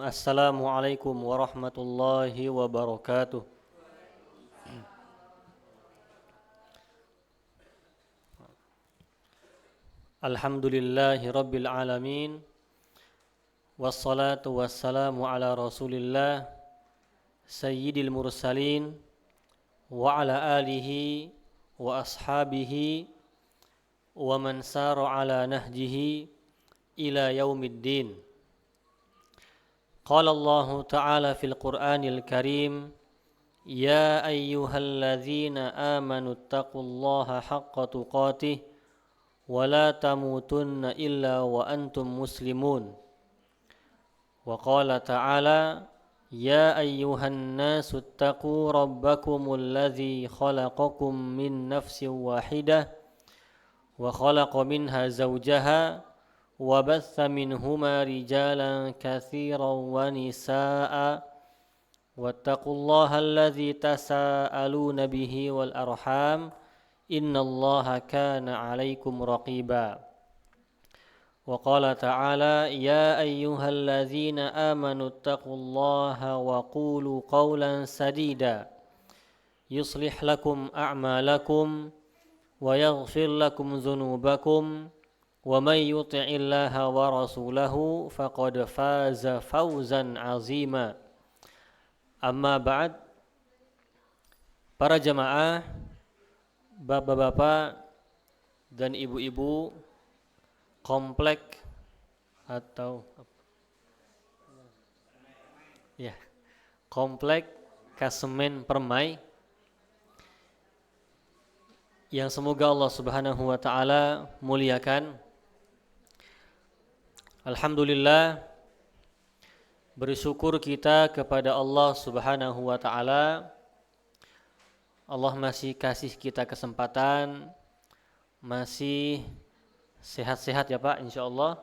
Assalamualaikum warahmatullahi wabarakatuh. Alhamdulillahi rabbil alamin. Wassalatu wassalamu ala rasulillah sayyidil mursalin wa ala alihi wa ashabihi wa man sara ala nahjihi ila yaumiddin. Qala Allah ta'ala fil Qur'anil Karim, ya ayyuhalladzina amanu taqullaha haqqa tuqatih wa la tamutunna illa wa antum muslimun. Wa qala ta'ala, ya ayyuhan nasu taqu rabbakumul ladzi khalaqakum min nafsin wahidah wa khalaqa minha zawjaha wa batha minhuma rijalan katsiran wa nisaa'a wattaqullaha alladzi tasaaluna bihi wal arham innallaha kana 'alaikum raqiba. Wa qala ta'ala, ya ayyuhalladzina amanu taqullaha wa qulu qawlan sadida yuslih lakum a'malakum wa yaghfir lakum dhunubakum wa may yuti'illaha wa rasulahu faqad faza fawzan 'azima. Amma ba'd. Para jamaah, bapak-bapak dan ibu-ibu komplek atau komplek Kasemen Permai yang semoga Allah Subhanahu wa taala muliakan. Alhamdulillah, bersyukur kita kepada Allah Subhanahu wa taala. Allah masih kasih kita kesempatan, masih sehat-sehat ya Pak, insyaallah.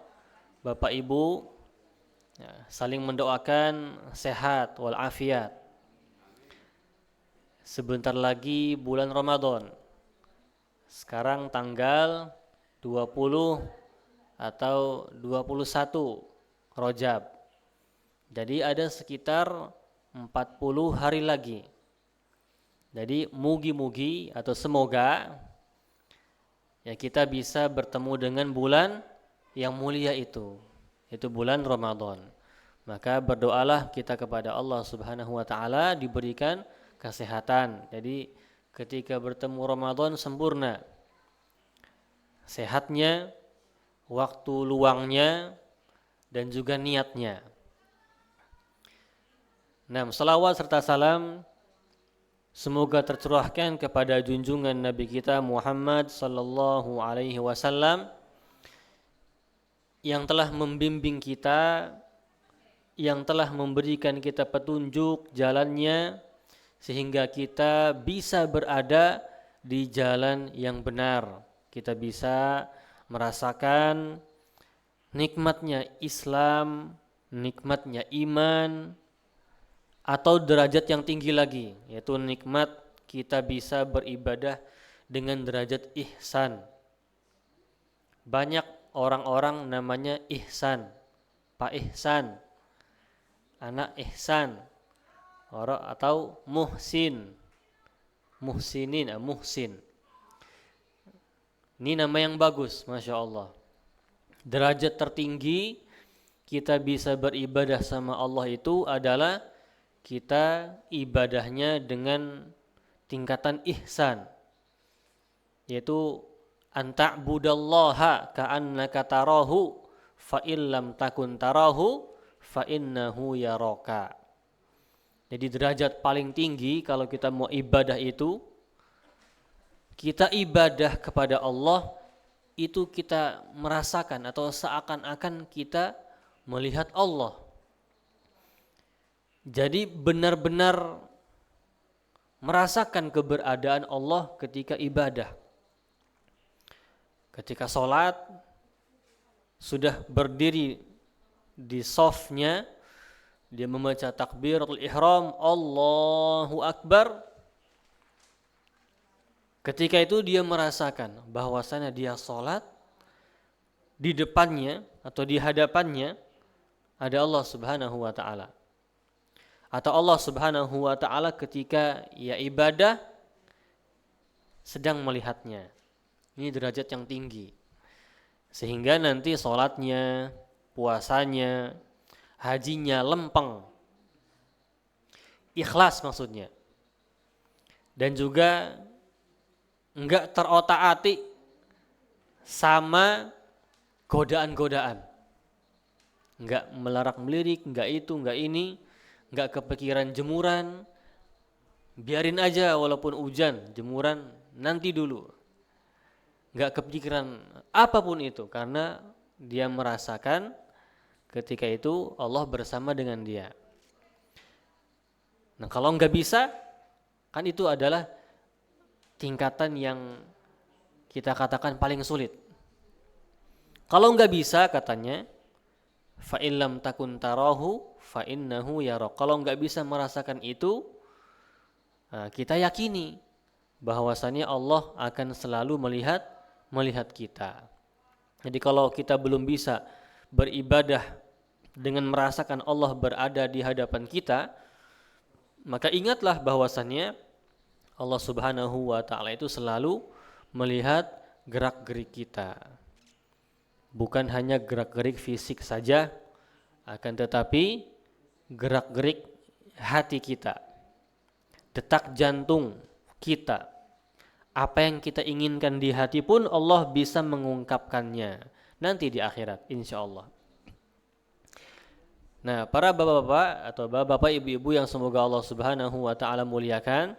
Bapak Ibu saling mendoakan sehat walafiat. Sebentar lagi bulan Ramadan. Sekarang tanggal 20 atau 21 Rajab. Jadi ada sekitar 40 hari lagi. Jadi mugi-mugi atau semoga ya kita bisa bertemu dengan bulan yang mulia itu bulan Ramadan. Maka berdoalah kita kepada Allah Subhanahu wa taala diberikan kesehatan. Jadi ketika bertemu Ramadan sempurna sehatnya, waktu luangnya dan juga niatnya. Nah, salawat serta salam semoga tercurahkan kepada junjungan Nabi kita Muhammad sallallahu alaihi wasallam yang telah membimbing kita, yang telah memberikan kita petunjuk jalannya sehingga kita bisa berada di jalan yang benar. Kita bisa merasakan nikmatnya Islam, nikmatnya iman, atau derajat yang tinggi lagi, yaitu nikmat kita bisa beribadah dengan derajat ihsan. Banyak orang-orang namanya Ihsan, Pak Ihsan, anak Ihsan, atau Muhsin, Muhsinin, Muhsin. Ini nama yang bagus, Masya Allah. Derajat tertinggi kita bisa beribadah sama Allah itu adalah kita ibadahnya dengan tingkatan ihsan, yaitu anta'budallaha ka'annaka tarahu fa illam takun tarahu fa innahu yaraka. Jadi derajat paling tinggi kalau kita mau ibadah itu, kita ibadah kepada Allah itu kita merasakan atau seakan-akan kita melihat Allah. Jadi benar-benar merasakan keberadaan Allah ketika ibadah. Ketika sholat, sudah berdiri di shafnya, dia membaca takbiratul ihram, Allahu Akbar. Ketika itu dia merasakan bahwasanya dia sholat, di depannya atau di hadapannya ada Allah Subhanahu wa taala. Atau Allah Subhanahu wa taala ketika ya ibadah sedang melihatnya. Ini derajat yang tinggi. Sehingga nanti sholatnya, puasanya, hajinya lempeng. Ikhlas maksudnya. Dan juga enggak terotak-atik sama godaan-godaan. Enggak melarak-melirik, enggak itu, enggak ini, enggak kepikiran jemuran. Biarin aja walaupun hujan, jemuran nanti dulu. Enggak kepikiran apapun itu karena dia merasakan ketika itu Allah bersama dengan dia. Nah, kalau enggak bisa, kan itu adalah tingkatan yang kita katakan paling sulit. Kalau enggak bisa katanya, fa illam takun tarahu fa innahu yara. Kalau enggak bisa merasakan itu, kita yakini bahwasannya Allah akan selalu melihat kita. Jadi kalau kita belum bisa beribadah dengan merasakan Allah berada di hadapan kita, maka ingatlah bahwasannya Allah Subhanahu wa taala itu selalu melihat gerak-gerik kita. Bukan hanya gerak-gerik fisik saja, akan tetapi gerak-gerik hati kita. Detak jantung kita. Apa yang kita inginkan di hati pun Allah bisa mengungkapkannya nanti di akhirat insyaallah. Nah, para bapak-bapak atau bapak-bapak ibu-ibu yang semoga Allah Subhanahu wa taala muliakan,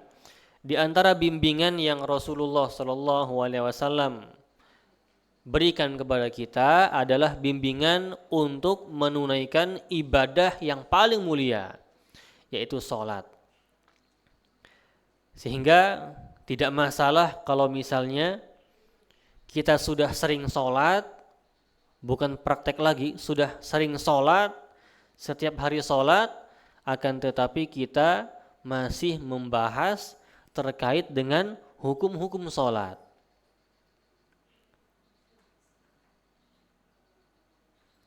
di antara bimbingan yang Rasulullah sallallahu alaihi wasallam berikan kepada kita adalah bimbingan untuk menunaikan ibadah yang paling mulia, yaitu salat. Sehingga tidak masalah kalau misalnya kita sudah sering salat, bukan praktek lagi, sudah sering salat, setiap hari salat, akan tetapi kita masih membahas terkait dengan hukum-hukum salat.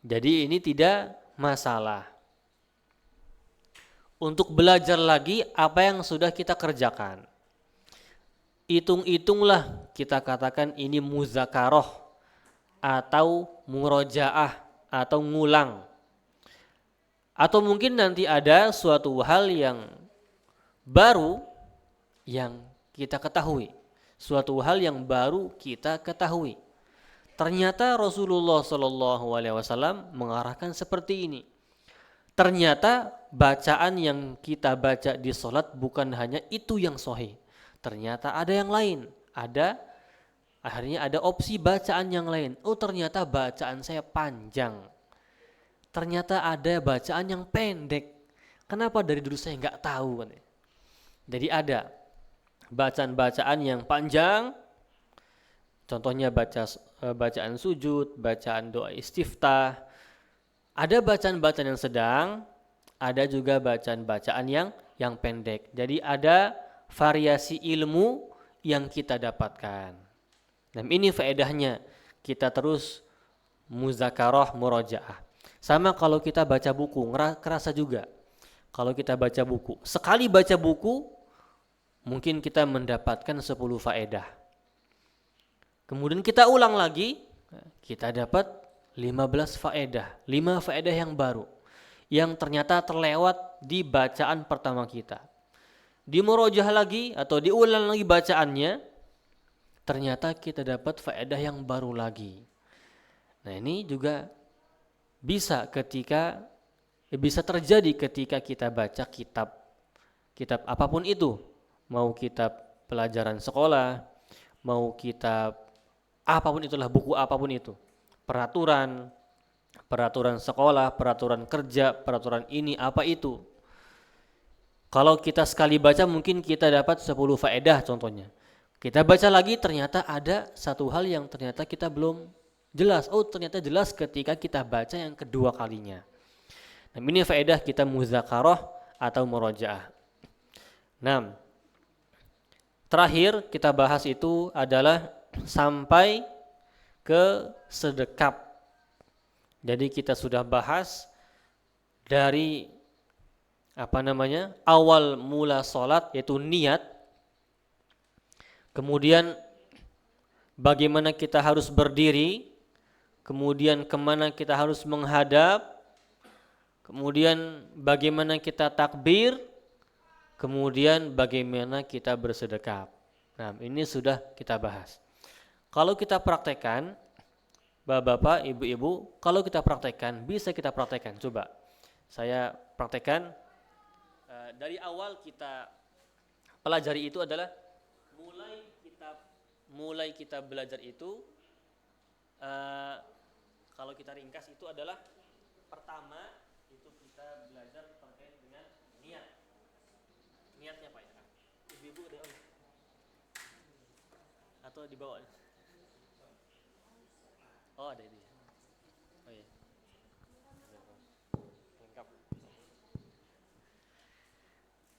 Jadi ini tidak masalah. Untuk belajar lagi apa yang sudah kita kerjakan. Hitung-hitunglah, kita katakan ini muzakarah atau murojaah atau ngulang. Atau mungkin nanti ada suatu hal yang baru yang kita ketahui. Suatu hal yang baru kita ketahui. Ternyata Rasulullah SAW mengarahkan seperti ini. Ternyata bacaan yang kita baca di sholat bukan hanya itu yang sahih. Ternyata ada yang lain. Akhirnya ada opsi bacaan yang lain. Oh, ternyata bacaan saya panjang. Ternyata ada bacaan yang pendek. Kenapa dari dulu saya nggak tahu? Jadi ada bacaan-bacaan yang panjang. Contohnya bacaan sujud, bacaan doa istiftah. Ada bacaan-bacaan yang sedang, ada juga bacaan-bacaan yang pendek. Jadi ada variasi ilmu yang kita dapatkan. Dan ini faedahnya kita terus muzakarah murojaah. Sama kalau kita baca buku, kerasa juga. Kalau kita baca buku, sekali baca buku mungkin kita mendapatkan 10 faedah. Kemudian kita ulang lagi, kita dapat 15 faedah, 5 faedah yang baru yang ternyata terlewat di bacaan pertama kita. Di murojaah lagi atau diulang lagi bacaannya, ternyata kita dapat faedah yang baru lagi. Nah, ini juga bisa terjadi ketika kita baca kitab apapun itu, mau kitab pelajaran sekolah, mau kitab apapun itulah, buku apapun itu, peraturan sekolah, peraturan kerja, peraturan ini apa itu. Kalau kita sekali baca mungkin kita dapat 10 faedah contohnya. Kita baca lagi ternyata ada satu hal yang ternyata kita belum jelas. Oh, ternyata jelas ketika kita baca yang kedua kalinya. Nah, ini faedah kita muzakarah atau murojaah. Nah, terakhir kita bahas itu adalah sampai ke sedekap. Jadi kita sudah bahas dari awal mula sholat yaitu niat, kemudian bagaimana kita harus berdiri, kemudian kemana kita harus menghadap, kemudian bagaimana kita takbir, kemudian bagaimana kita bersedekap. Nah, ini sudah kita bahas. Kalau kita praktekkan, bapak-bapak, ibu-ibu, kalau kita praktekkan, bisa kita praktekkan. Coba saya praktekkan. Dari awal kita pelajari itu adalah mulai kita belajar itu, kalau kita ringkas itu adalah pertama itu kita belajar terkait dengan niatnya Pak ya. Ibu-ibu ada atau dibawa? Oh, ada ini. Oh iya. Lengkap.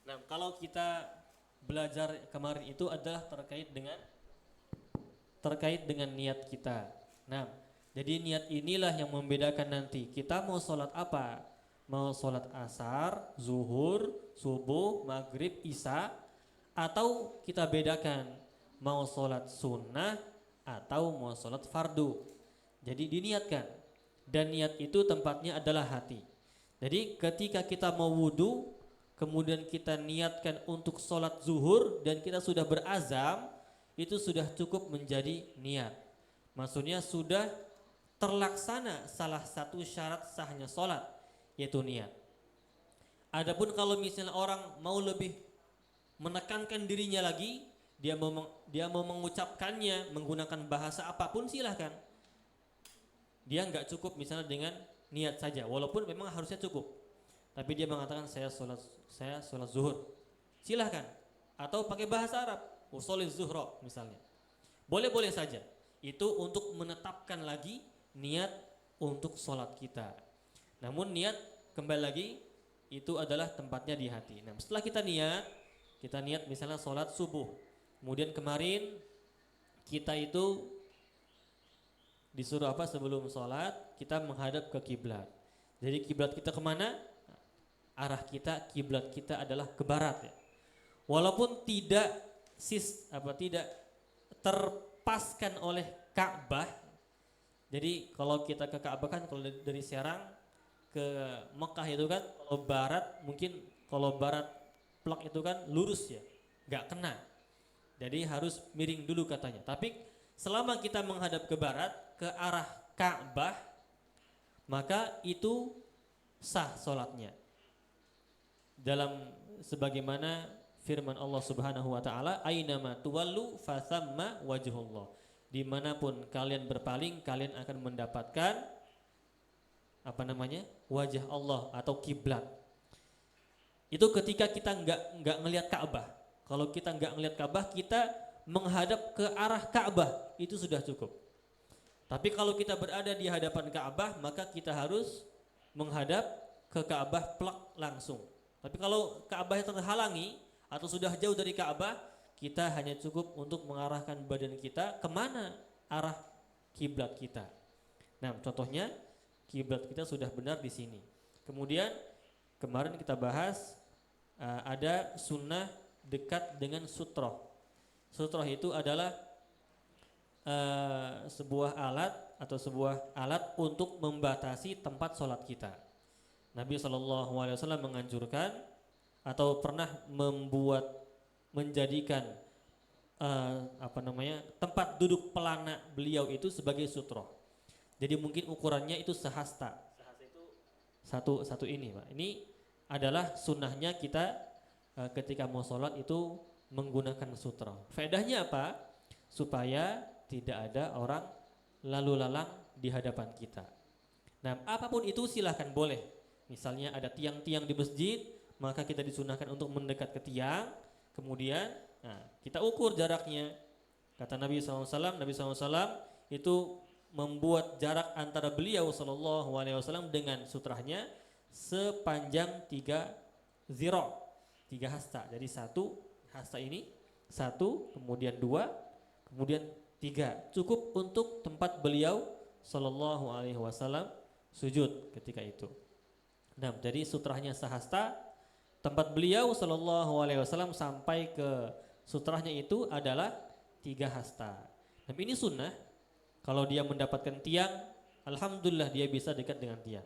Nah, kalau kita belajar kemarin itu adalah terkait dengan niat kita. Nah, jadi niat inilah yang membedakan nanti kita mau sholat apa. Mau sholat asar, zuhur, subuh, maghrib, isya, atau kita bedakan mau sholat sunnah atau mau sholat fardu. Jadi diniatkan, dan niat itu tempatnya adalah hati. Jadi ketika kita mau wudu, kemudian kita niatkan untuk sholat zuhur dan kita sudah berazam, itu sudah cukup menjadi niat. Maksudnya sudah terlaksana salah satu syarat sahnya sholat, yaitu niat. Adapun kalau misalnya orang mau lebih menekankan dirinya lagi, dia mau mengucapkannya menggunakan bahasa apapun, silahkan. Dia nggak cukup misalnya dengan niat saja, walaupun memang harusnya cukup. Tapi dia mengatakan saya sholat zuhur, silahkan. Atau pakai bahasa Arab, usolil zuhro misalnya. Boleh-boleh saja. Itu untuk menetapkan lagi niat untuk sholat kita. Namun niat kembali lagi itu adalah tempatnya di hati. Nah, setelah kita niat misalnya sholat subuh. Kemudian kemarin kita itu disuruh apa sebelum sholat? Kita menghadap ke kiblat. Jadi kiblat kita kemana? Arah kita, kiblat kita adalah ke barat ya. Walaupun tidak terpaskan oleh Ka'bah. Jadi kalau kita ke Ka'bah kan kalau dari Serang ke Mekah itu kan kalau barat, mungkin kalau barat plak itu kan lurus ya, nggak kena. Jadi harus miring dulu katanya. Tapi selama kita menghadap ke barat, ke arah Ka'bah, maka itu sah sholatnya. Dalam sebagaimana firman Allah Subhanahu wa taala, "Ainama tuwallu fathamma wajhullah." Dimanapun kalian berpaling, kalian akan mendapatkan wajah Allah atau kiblat. Itu ketika kita enggak ngelihat Ka'bah. Kalau kita enggak ngelihat Ka'bah, kita menghadap ke arah Ka'bah, itu sudah cukup. Tapi kalau kita berada di hadapan Ka'bah, maka kita harus menghadap ke Ka'bah plak langsung. Tapi kalau Ka'bahnya terhalangi atau sudah jauh dari Ka'bah, kita hanya cukup untuk mengarahkan badan kita kemana arah kiblat kita. Nah, contohnya kiblat kita sudah benar di sini. Kemudian kemarin kita bahas ada sunnah dekat dengan sutroh. Sutroh itu adalah sebuah alat untuk membatasi tempat sholat kita. Nabi SAW menganjurkan atau pernah menjadikan tempat duduk pelana beliau itu sebagai sutroh. Jadi mungkin ukurannya itu sehasta. Sehasta itu satu ini, Pak. Ini adalah sunnahnya kita ketika mau sholat itu menggunakan sutroh. Faedahnya apa? Supaya tidak ada orang lalu lalang di hadapan kita. Nah, apapun itu silahkan boleh. Misalnya ada tiang-tiang di masjid, maka kita disunahkan untuk mendekat ke tiang. Kemudian kita ukur jaraknya. Kata Nabi SAW itu membuat jarak antara beliau SAW dengan sutrahnya sepanjang 3 zira, 3 hasta. Jadi 1 hasta ini, 1, kemudian 2, kemudian 3. Cukup untuk tempat beliau SAW sujud ketika itu. Nah, jadi sutrahnya sahasta, tempat beliau Shallallahu Alaihi Wasallam sampai ke sutrahnya itu adalah 3 hasta. Tapi ini sunnah. Kalau dia mendapatkan tiang, alhamdulillah dia bisa dekat dengan tiang.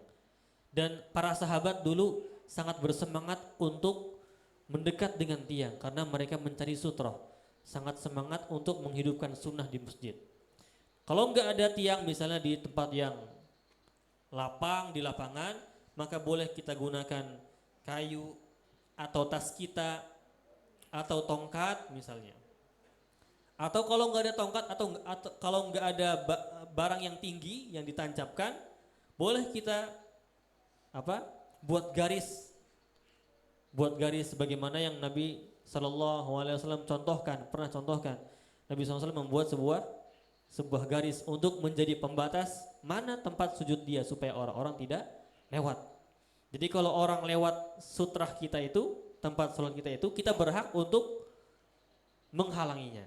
Dan para sahabat dulu sangat bersemangat untuk mendekat dengan tiang karena mereka mencari sutroh. Sangat semangat untuk menghidupkan sunnah di masjid. Kalau nggak ada tiang misalnya di tempat yang lapang di lapangan, maka boleh kita gunakan kayu atau tas kita atau tongkat misalnya. Atau kalau nggak ada tongkat atau kalau nggak ada barang yang tinggi yang ditancapkan, boleh kita apa? Buat garis sebagaimana yang Nabi Shallallahu Alaihi Wasallam pernah contohkan. Nabi SAW membuat sebuah garis untuk menjadi pembatas mana tempat sujud dia supaya orang-orang tidak lewat. Jadi kalau orang lewat sutrah kita itu, tempat sholat kita itu, kita berhak untuk menghalanginya.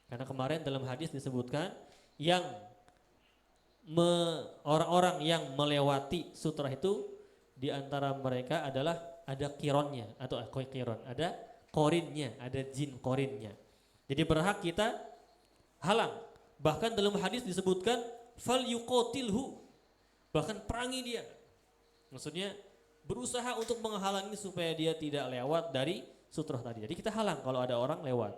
Karena kemarin dalam hadis disebutkan yang orang-orang yang melewati sutrah itu di antara mereka adalah ada kironnya atau kiron, ada korinnya, ada jin korinnya. Jadi berhak kita halang. Bahkan dalam hadis disebutkan fal yuqatilhu, bahkan perangi dia. Maksudnya berusaha untuk menghalangi supaya dia tidak lewat dari sutrah tadi. Jadi kita halang kalau ada orang lewat.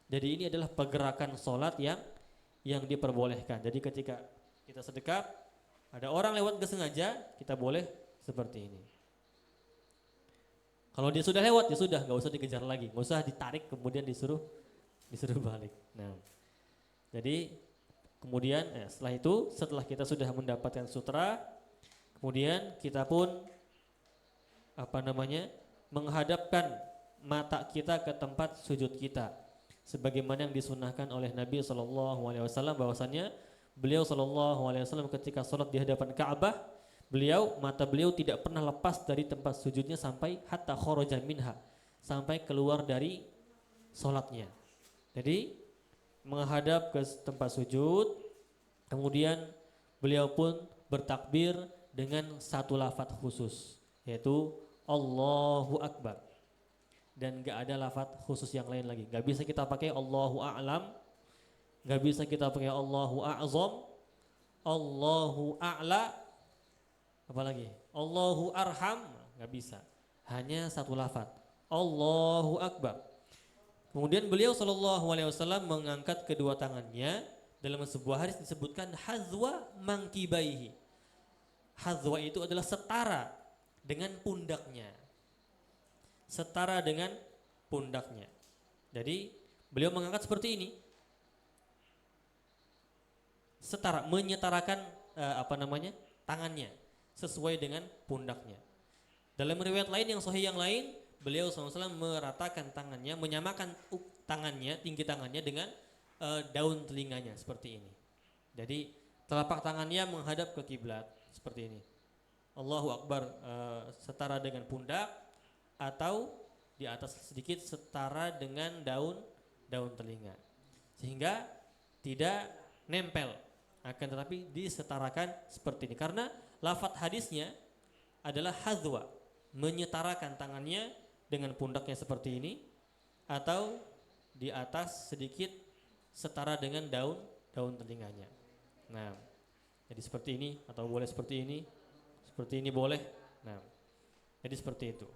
Jadi ini adalah pergerakan sholat yang diperbolehkan. Jadi ketika kita sedekap, ada orang lewat gak sengaja, kita boleh seperti ini. Kalau dia sudah lewat, ya sudah, gak usah dikejar lagi, gak usah ditarik kemudian disuruh balik. Nah, jadi kemudian setelah kita sudah mendapatkan sutra, kemudian kita pun menghadapkan mata kita ke tempat sujud kita, sebagaimana yang disunnahkan oleh Nabi Shallallahu Alaihi Wasallam bahwasannya beliau Shallallahu Alaihi Wasallam ketika sholat di hadapan Ka'bah, mata beliau tidak pernah lepas dari tempat sujudnya sampai hatta kharaja minha, sampai keluar dari sholatnya. Jadi menghadap ke tempat sujud, kemudian beliau pun bertakbir dengan satu lafadz khusus, yaitu Allahu Akbar. Dan gak ada lafadz khusus yang lain lagi. Gak bisa kita pakai Allahu A'lam, gak bisa kita pakai Allahu A'zam, Allahu A'la, apalagi Allahu Arham, gak bisa. Hanya satu lafadz, Allahu Akbar. Kemudian beliau Shallallahu Alaihi Wasallam mengangkat kedua tangannya. Dalam sebuah hadis disebutkan hazwa mangkibaihi. Hazwa itu adalah setara dengan pundaknya. Setara dengan pundaknya. Jadi beliau mengangkat seperti ini. Setara, menyetarakan tangannya sesuai dengan pundaknya. Dalam riwayat lain yang sahih yang lain, beliau SAW meratakan tangannya, menyamakan tangannya, tinggi tangannya dengan daun telinganya seperti ini. Jadi telapak tangannya menghadap ke kiblat seperti ini. Allahu Akbar setara dengan pundak atau di atas sedikit setara dengan daun telinga. Sehingga tidak nempel, akan tetapi disetarakan seperti ini. Karena lafadz hadisnya adalah hazwa, menyetarakan tangannya dengan pundaknya seperti ini atau di atas sedikit setara dengan daun telinganya. Nah, jadi seperti ini atau boleh seperti ini boleh. Nah, jadi seperti itu.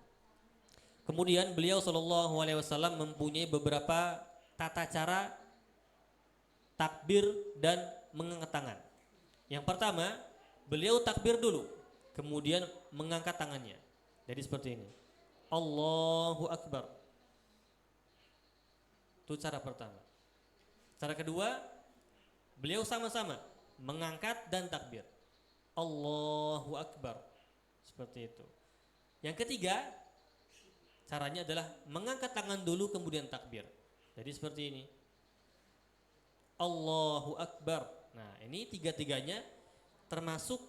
Kemudian beliau Shallallahu Alaihi Wasallam mempunyai beberapa tata cara takbir dan mengangkat tangan. Yang pertama, beliau takbir dulu, kemudian mengangkat tangannya. Jadi seperti ini. Allahu Akbar. Itu cara pertama. Cara kedua, beliau sama-sama mengangkat dan takbir. Allahu Akbar. Seperti itu. Yang ketiga, caranya adalah mengangkat tangan dulu kemudian takbir. Jadi seperti ini. Allahu Akbar. Nah, ini tiga-tiganya termasuk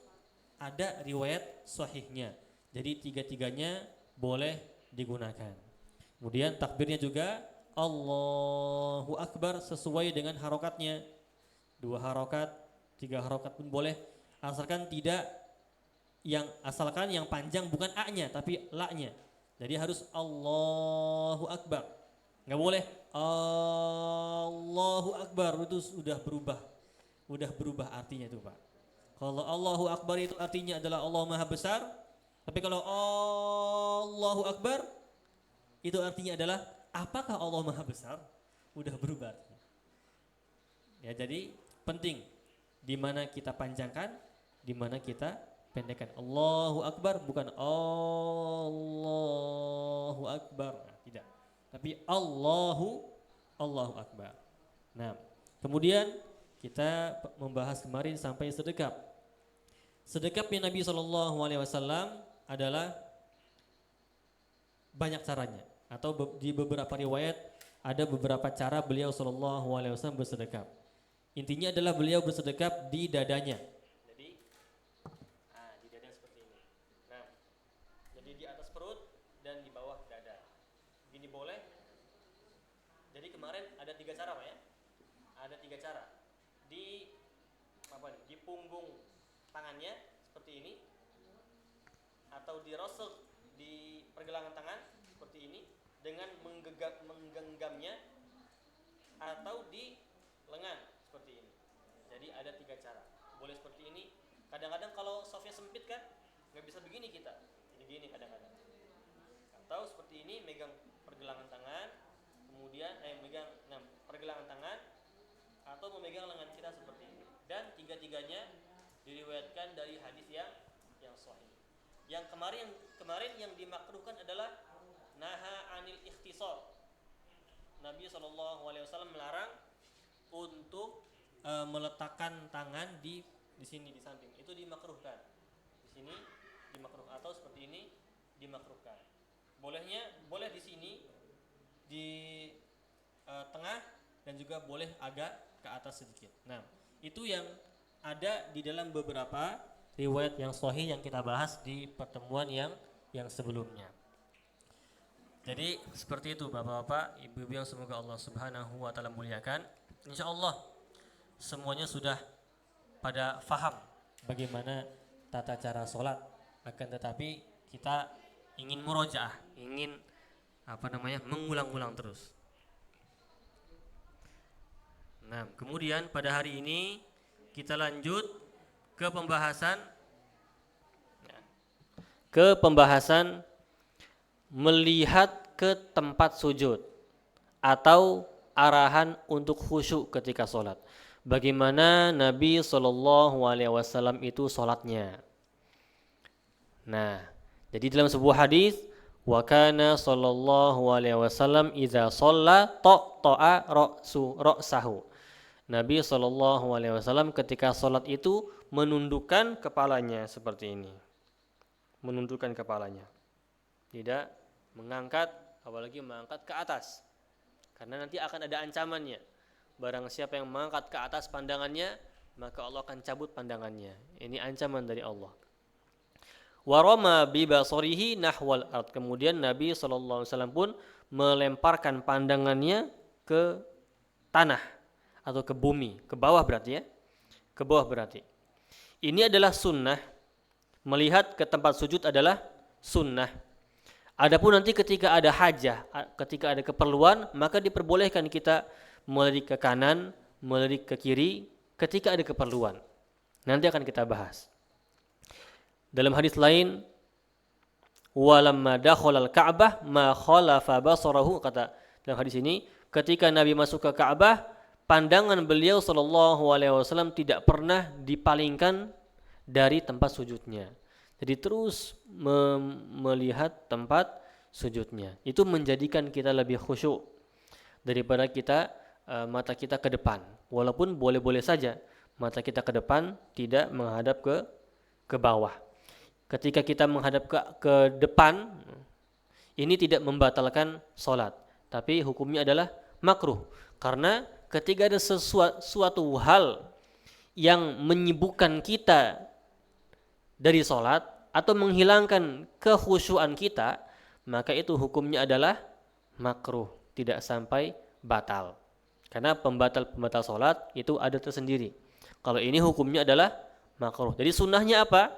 ada riwayat sahihnya. Jadi tiga-tiganya boleh digunakan. Kemudian takbirnya juga Allahu Akbar sesuai dengan harokatnya. 2 harokat, 3 harokat pun boleh, asalkan tidak yang asalkan yang panjang bukan a-nya tapi la-nya. Jadi harus Allahu Akbar. Nggak boleh Allahu Akbar, itu sudah berubah. Udah berubah artinya itu, Pak. Kalau Allahu Akbar itu artinya adalah Allah Maha Besar, tapi kalau Allahu Akbar itu artinya adalah apakah Allah Maha Besar? Udah berubah. Ya, jadi penting di mana kita panjangkan, di mana kita pendekkan. Allahu Akbar bukan Allahu Akbar. Nah, tidak. Tapi Allahu Akbar. Nah, kemudian kita membahas kemarin sampai sedekap. Sedekapnya Nabi SAW adalah banyak caranya, atau di beberapa riwayat ada beberapa cara beliau SAW bersedekap. Intinya adalah beliau bersedekap di dadanya. Jadi, di dada seperti ini. Nah, jadi di atas perut dan di bawah dada. Ini boleh. Jadi kemarin ada 3 cara, Pak ya. Ada 3 cara. Di punggung tangannya seperti ini, atau dirosok di pergelangan tangan seperti ini dengan menggenggamnya, atau di lengan seperti ini. Jadi ada 3 cara. Boleh seperti ini. Kadang-kadang kalau softnya sempit kan nggak bisa begini kita. Jadi gini kadang-kadang. Atau seperti ini, megang pergelangan tangan, kemudian megang pergelangan tangan, atau memegang lengan kita seperti ini. Dan 3-tiganya diriwayatkan dari hadis yang sahih. Yang kemarin yang dimakruhkan adalah naha anil ikhtisar. Nabi SAW melarang untuk meletakkan tangan di sini di samping. Itu dimakruhkan. Di sini dimakruhkan, atau seperti ini dimakruhkan. Boleh di sini di tengah, dan juga boleh agak ke atas sedikit. Nah, itu yang ada di dalam beberapa riwayat yang sahih yang kita bahas di pertemuan yang sebelumnya. Jadi seperti itu Bapak-bapak, Ibu-ibu yang semoga Allah Subhanahu wa taala muliakan. Insyaallah semuanya sudah pada faham bagaimana tata cara sholat. Akan tetapi kita ingin murojaah, ingin mengulang-ulang terus. Nah, kemudian pada hari ini kita lanjut ke pembahasan melihat ke tempat sujud atau arahan untuk khusyuk ketika sholat. Bagaimana Nabi SAW itu sholatnya. Nah, jadi dalam sebuah hadis, wa kana sallallahu alaihi wasallam idza shalla ta'a ra'sahu. Nabi SAW ketika sholat itu menundukkan kepalanya seperti ini. Menundukkan kepalanya. Tidak mengangkat, apalagi mengangkat ke atas. Karena nanti akan ada ancamannya. Barang siapa yang mengangkat ke atas pandangannya, maka Allah akan cabut pandangannya. Ini ancaman dari Allah. Warama bi basarihi nahwal ard. Kemudian Nabi SAW pun melemparkan pandangannya ke tanah atau ke bumi, ke bawah berarti ya. Ke bawah berarti. Ini adalah sunnah. Melihat ke tempat sujud adalah sunnah. Adapun nanti ketika ada hajah, ketika ada keperluan, maka diperbolehkan kita melirik ke kanan, melirik ke kiri ketika ada keperluan. Nanti akan kita bahas. Dalam hadis lain, walamma dakhala al-Ka'bah ma khalafa basarahu, kata dalam hadis ini, ketika Nabi masuk ke Ka'bah, pandangan beliau SAW tidak pernah dipalingkan dari tempat sujudnya. Jadi terus melihat tempat sujudnya. Itu menjadikan kita lebih khusyuk daripada kita mata kita ke depan. Walaupun boleh-boleh saja mata kita ke depan, tidak menghadap ke bawah. Ketika kita menghadap ke depan, ini tidak membatalkan sholat, tapi hukumnya adalah makruh. Karena ketika ada suatu hal yang menyibukkan kita dari sholat atau menghilangkan kekhusyuan kita, maka itu hukumnya adalah makruh, tidak sampai batal. Karena pembatal sholat itu ada tersendiri. Kalau ini hukumnya adalah makruh. Jadi sunnahnya apa?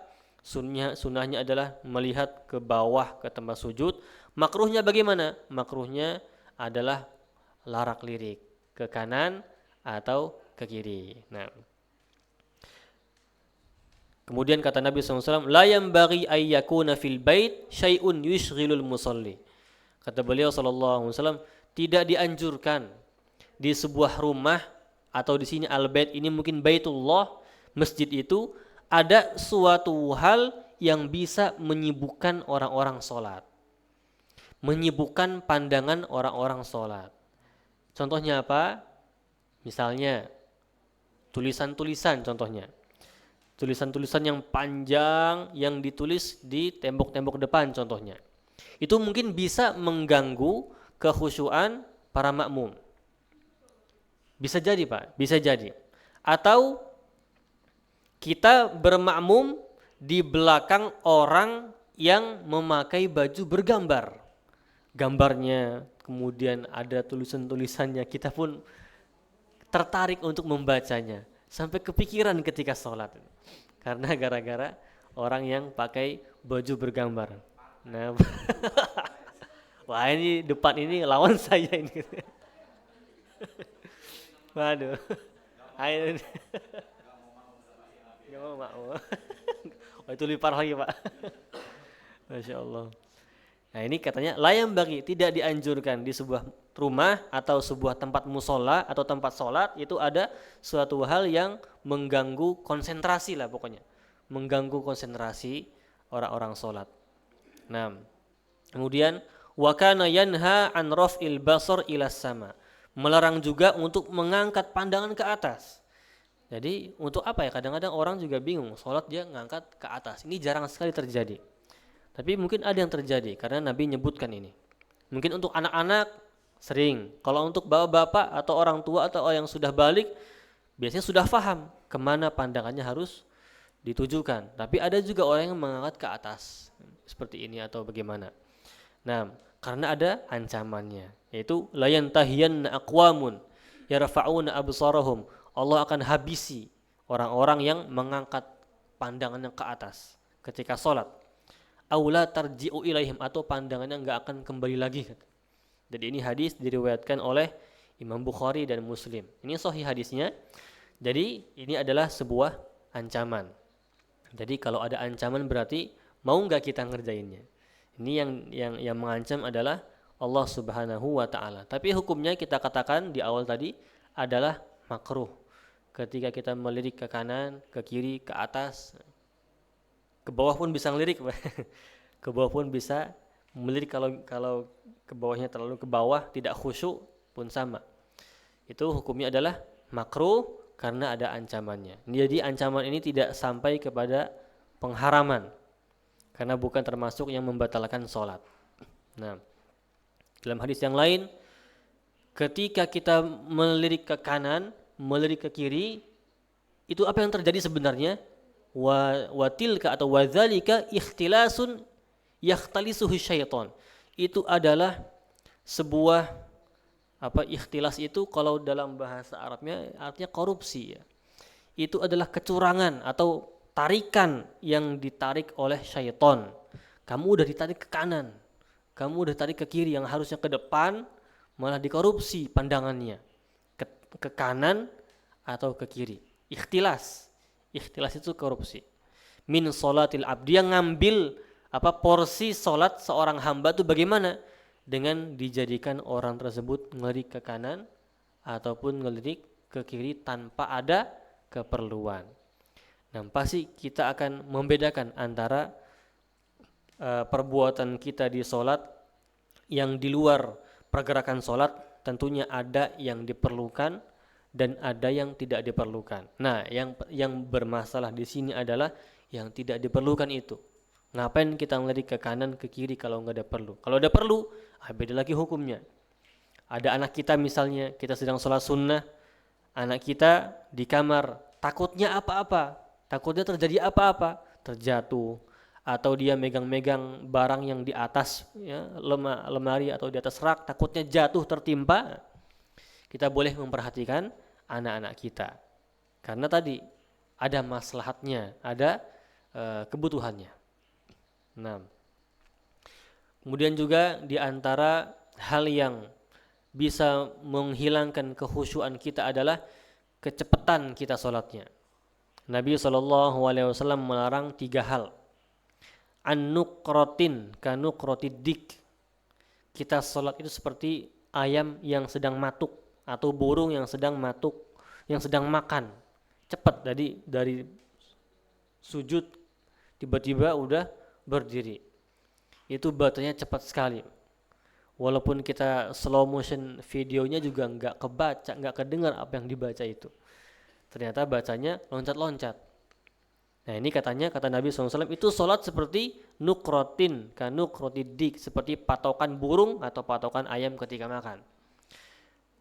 Sunnahnya adalah melihat ke bawah ke tempat sujud. Makruhnya bagaimana? Makruhnya adalah larak-lirik ke kanan atau ke kiri. Nah, kemudian kata Nabi SAW, la yanbaghi ay yakuna fil bait syai'un yushghilul musalli. Kata beliau SAW, tidak dianjurkan di sebuah rumah atau di sini al-bait ini mungkin Baitullah, masjid itu ada suatu hal yang bisa menyibukkan orang-orang sholat, menyibukkan pandangan orang-orang sholat. Contohnya apa? Misalnya tulisan-tulisan, contohnya tulisan-tulisan yang panjang yang ditulis di tembok-tembok depan contohnya. Itu mungkin bisa mengganggu kekhusyuan para makmum. Bisa jadi Pak, bisa jadi. Atau kita bermakmum di belakang orang yang memakai baju bergambar. Gambarnya, kemudian ada tulisan-tulisannya, kita pun tertarik untuk membacanya. Sampai kepikiran ketika sholat. Karena gara-gara orang yang pakai baju bergambar. Nah, wah ini depan ini lawan saya ini. Waduh. Ayo. Gak mau. Oh, itu lebih parah lagi Pak. Masya Allah. Nah ini katanya layam bagi, tidak dianjurkan di sebuah rumah atau sebuah tempat musola atau tempat sholat itu ada suatu hal yang mengganggu konsentrasi lah pokoknya. Mengganggu konsentrasi orang-orang sholat. Nah, kemudian wa kana yanha an raf'il basar ila sama. Melarang juga untuk mengangkat pandangan ke atas. Jadi untuk apa ya? Kadang-kadang orang juga bingung, sholat dia ngangkat ke atas. Ini jarang sekali terjadi. Tapi mungkin ada yang terjadi karena Nabi nyebutkan ini. Mungkin untuk anak-anak sering. Kalau untuk bapak-bapak atau orang tua atau yang sudah balik, biasanya sudah paham kemana pandangannya harus ditujukan. Tapi ada juga orang yang mengangkat ke atas seperti ini atau bagaimana. Nah, karena ada ancamannya, yaitu la yantahiyanna aqwamun yarfa'una absarahum. Allah akan habisi orang-orang yang mengangkat pandangannya ke atas ketika sholat. Aula tarji'u ilaihim, atau pandangannya enggak akan kembali lagi. Jadi ini hadis diriwayatkan oleh Imam Bukhari dan Muslim. Ini sahih hadisnya. Jadi ini adalah sebuah ancaman. Jadi kalau ada ancaman berarti mau enggak kita ngerjainnya. Ini yang mengancam adalah Allah Subhanahu wa taala. Tapi hukumnya kita katakan di awal tadi adalah makruh. Ketika kita melirik ke kanan, ke kiri, ke atas, ke bawah pun bisa ngelirik. Ke bawah pun bisa melirik, kalau ke bawahnya terlalu ke bawah tidak khusyuk pun sama. Itu hukumnya adalah makruh karena ada ancamannya. Jadi ancaman ini tidak sampai kepada pengharaman. Karena bukan termasuk yang membatalkan sholat. Nah, dalam hadis yang lain, ketika kita melirik ke kanan, melirik ke kiri, itu apa yang terjadi sebenarnya? Wa tilka atau wa dzalika ikhtilasun yakhtalisuhu syaitan. Itu adalah sebuah ikhtilas itu kalau dalam bahasa Arabnya artinya korupsi ya. Itu adalah kecurangan atau tarikan yang ditarik oleh syaitan. Kamu udah ditarik ke kanan, kamu udah ditarik ke kiri, yang harusnya ke depan malah dikorupsi pandangannya ke kanan atau ke kiri. Ikhtilas itu korupsi. Min sholatil abdi, yang ngambil porsi sholat seorang hamba itu bagaimana? Dengan dijadikan orang tersebut ngelirik ke kanan ataupun ngelirik ke kiri tanpa ada keperluan. Nah, pasti kita akan membedakan antara perbuatan kita di sholat yang di luar pergerakan sholat. Tentunya ada yang diperlukan dan ada yang tidak diperlukan. Nah, yang bermasalah di sini adalah yang tidak diperlukan itu. Ngapain kita ngelirik ke kanan ke kiri kalau nggak ada perlu? Kalau ada perlu, beda lagi hukumnya. Ada anak kita misalnya, kita sedang sholat sunnah, anak kita di kamar takutnya takutnya terjadi apa-apa, terjatuh, atau dia megang-megang barang yang di atas ya, lemari atau di atas rak, takutnya jatuh tertimpa. Kita boleh memperhatikan anak-anak kita, karena tadi ada maslahatnya, ada kebutuhannya. Nah, kemudian juga di antara hal yang bisa menghilangkan kekhusyuan kita adalah kecepatan kita sholatnya. Nabi SAW melarang 3 hal. An-nuqratin kanuqratidik. Kita sholat itu seperti ayam yang sedang matuk atau burung yang sedang matuk, yang sedang makan. Cepat, jadi dari sujud tiba-tiba udah berdiri. Itu bacanya cepat sekali. Walaupun kita slow motion videonya juga nggak kebaca, nggak kedengar apa yang dibaca itu. Ternyata bacanya loncat-loncat. Nah ini katanya, kata Nabi SAW, itu sholat seperti nukrotin, kanukrotidik, seperti patokan burung atau patokan ayam ketika makan.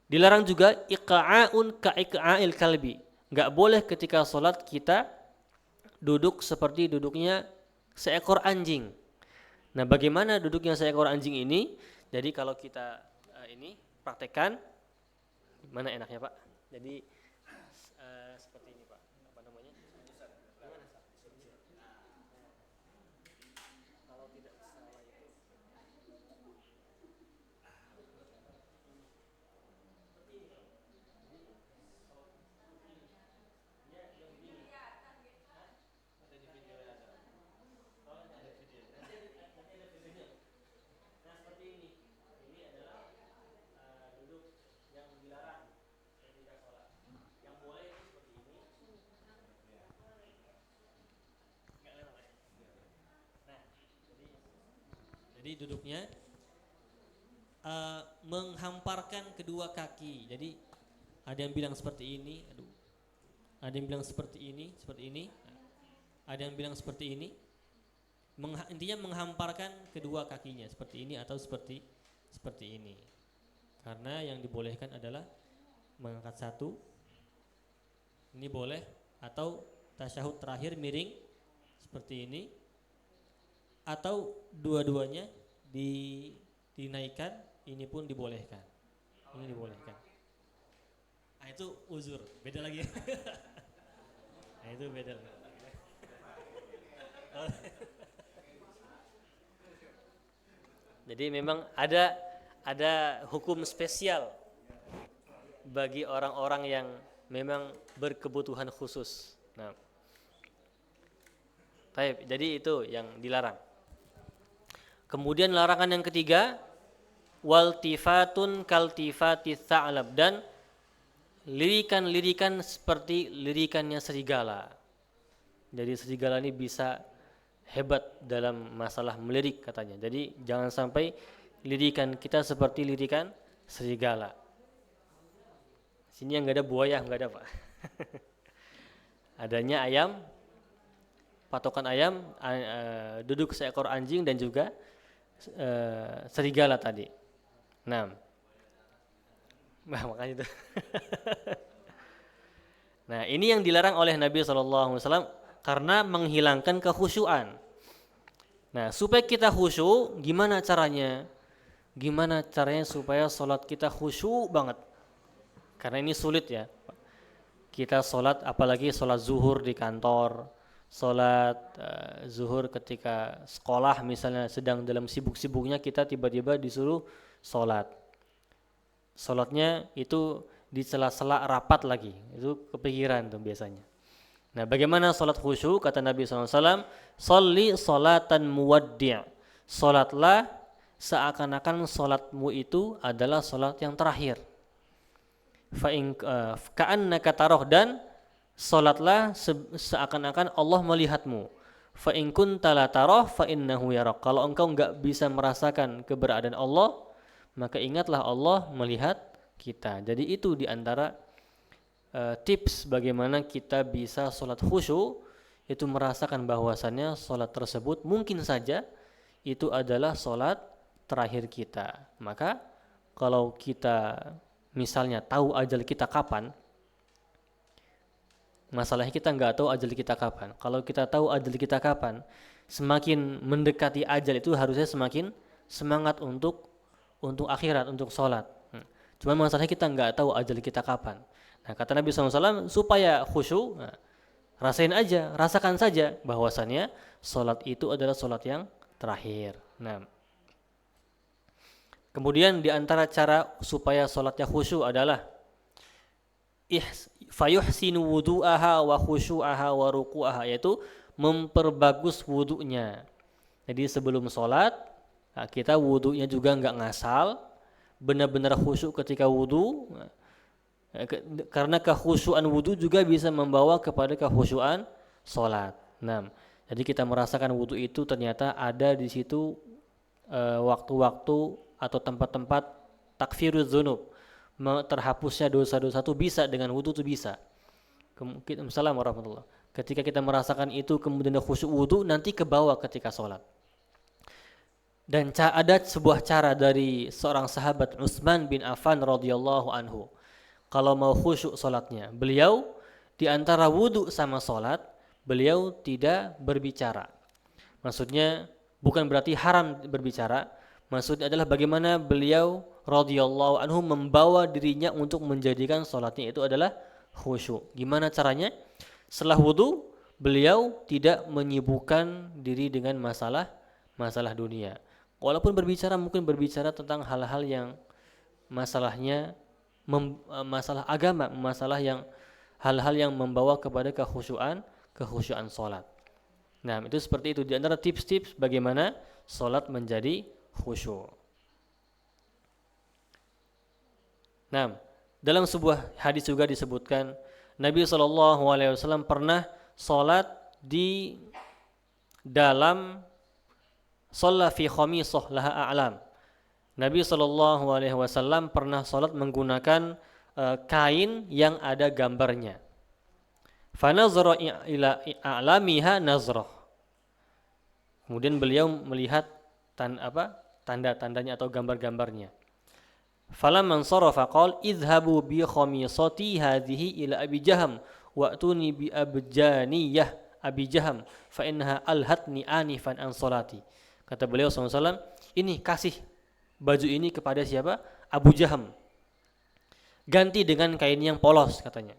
Dilarang juga iqa'aun ka'iqa'il kalbi. Nggak boleh ketika sholat kita duduk seperti duduknya seekor anjing. Nah bagaimana duduknya seekor anjing ini? Jadi kalau kita ini praktekkan, mana enaknya Pak? Jadi seperti ini Pak, apa namanya? Kalau tidak salah itu. Nah seperti ini. Ini adalah duduk yang dilarang ketika sholat. Yang boleh itu seperti ini. Enggak lewat ya. Nah, jadi duduknya menghamparkan kedua kaki. Jadi ada yang bilang seperti ini, ada yang bilang seperti ini, ada yang bilang seperti ini. Intinya menghamparkan kedua kakinya seperti ini atau seperti ini. Karena yang dibolehkan adalah mengangkat satu, ini boleh, atau tasyahud terakhir miring seperti ini, atau dua-duanya dinaikkan, ini pun dibolehkan. Ini dibolehkan. Nah itu uzur, beda lagi. Nah itu beda lagi. Jadi memang ada hukum spesial bagi orang-orang yang memang berkebutuhan khusus. Nah, jadi itu yang dilarang. Kemudian larangan yang ketiga, waltifatun kaltifati tha'lab, dan lirikan-lirikan seperti lirikannya serigala. Jadi serigala ini bisa hebat dalam masalah melirik katanya. Jadi jangan sampai lirikan kita seperti lirikan serigala. Sini yang nggak ada buaya, nggak ada Pak. Adanya ayam, patokan ayam, duduk seekor anjing dan juga serigala tadi. Nah makanya itu. Nah ini yang dilarang oleh Nabi SAW karena menghilangkan kekhusyuan. Nah supaya kita khusyuk, gimana caranya? Gimana caranya supaya sholat kita khusyuk banget? Karena ini sulit ya. Kita sholat, apalagi sholat zuhur di kantor, sholat zuhur ketika sekolah misalnya sedang dalam sibuk-sibuknya, kita tiba-tiba disuruh sholat. Sholatnya itu di sela-sela rapat lagi, itu kepikiran tuh biasanya. Nah bagaimana sholat khusyuk? Kata Nabi SAW, sholli sholatan muwaddi', sholatlah seakan-akan sholatmu itu adalah sholat yang terakhir. Ka'annaka taroh, dan sholatlah seakan-akan Allah melihatmu. Fa in kunta la taroh fa innahu yarak. Kalau engkau enggak bisa merasakan keberadaan Allah, maka ingatlah Allah melihat kita. Jadi itu diantara tips bagaimana kita bisa sholat khusyuk, itu merasakan bahwasannya sholat tersebut mungkin saja itu adalah sholat terakhir kita. Maka kalau kita misalnya tahu ajal kita kapan, masalahnya kita nggak tahu ajal kita kapan. Kalau kita tahu ajal kita kapan, semakin mendekati ajal itu harusnya semakin semangat untuk akhirat, untuk sholat. Cuma masalahnya kita nggak tahu ajal kita kapan. Nah kata Nabi SAW, supaya khusyuk, Rasain aja, rasakan saja bahwasannya sholat itu adalah sholat yang terakhir. Nah, kemudian di antara cara supaya sholatnya khusyuk adalah fayuhsinu wudu'aha wa khusyu'aha wa ruku'aha, yaitu memperbagus wudunya. Jadi sebelum sholat, kita wudunya juga nggak ngasal, benar-benar khusyuk ketika wudu. Karena kekhusyuan wudu juga bisa membawa kepada kekhusyuan sholat. Nah, jadi kita merasakan wudu itu ternyata ada di situ waktu-waktu atau tempat-tempat takfiruz dzunub, terhapusnya dosa-dosa itu bisa dengan wudu itu bisa. Assalamualaikum warahmatullahi wabarakatuh. Ketika kita merasakan itu kemudian khusyuk wudu, nanti ke bawah ketika sholat. Dan ada sebuah cara dari seorang sahabat Utsman bin Affan radhiyallahu anhu. Kalau mau khusyuk sholatnya, beliau di antara wudu sama sholat, beliau tidak berbicara. Maksudnya bukan berarti haram berbicara, maksudnya adalah bagaimana beliau radhiyallahu anhu membawa dirinya untuk menjadikan sholatnya itu adalah khusyuk. Gimana caranya? Setelah wudu, beliau tidak menyibukkan diri dengan masalah dunia. Walaupun berbicara, mungkin berbicara tentang hal-hal yang masalahnya masalah agama, hal-hal yang membawa kepada kekhusyuan sholat. Nah, itu seperti itu di antara tips-tips bagaimana sholat menjadi khusyuk. Nah, dalam sebuah hadis juga disebutkan Nabi SAW pernah sholat di dalam shalla fi khamisah laha a'lam. Nabi SAW pernah sholat menggunakan kain yang ada gambarnya. Fanazara ila a'lamiha nazrah. Kemudian beliau melihat tanda-tandanya atau gambar-gambarnya. Falamman sarafa qala idhhabu bi khamisati hadhihi ila Abi Jaham wa'tuni bi abjaniyah Abi Jaham fa innaha alhatni anifan an salati. Kata beliau SAW, ini kasih baju ini kepada siapa? Abu Jaham. Ganti dengan kain yang polos katanya.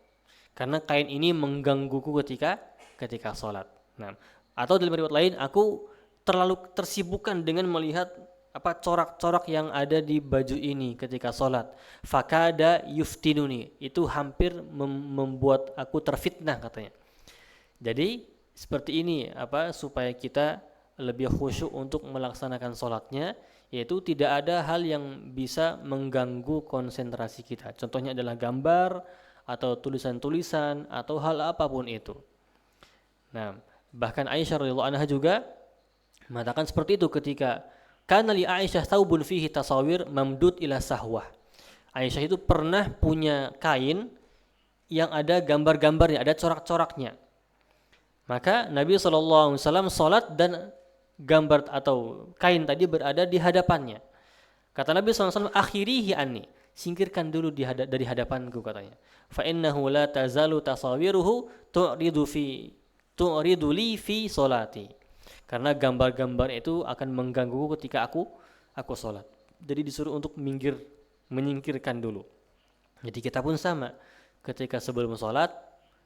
Karena kain ini menggangguku ketika sholat. Nah, atau dalam riwayat lain, aku terlalu tersibukkan dengan melihat corak-corak yang ada di baju ini ketika sholat. Fakada yuftinuni, itu hampir membuat aku terfitnah katanya. Jadi seperti ini supaya kita lebih khusyuk untuk melaksanakan sholatnya, yaitu tidak ada hal yang bisa mengganggu konsentrasi kita. Contohnya adalah gambar atau tulisan-tulisan atau hal apapun itu. Nah, bahkan Aisyah radhiyallahu anha juga mengatakan seperti itu ketika kana li Aisyah taubun fihi tasawir mamdud ila sahwah. Aisyah itu pernah punya kain yang ada gambar-gambarnya, ada corak-coraknya. Maka Nabi SAW sholat dan gambar atau kain tadi berada di hadapannya. Kata Nabi SAW, akhirihi anni, singkirkan dulu dari hadapanku katanya. Fa innahu la tazalu tasawiruhu tu'ridu li fi sholati. Karena gambar-gambar itu akan mengganggu ketika aku sholat. Jadi disuruh untuk menyingkirkan dulu. Jadi kita pun sama, ketika sebelum sholat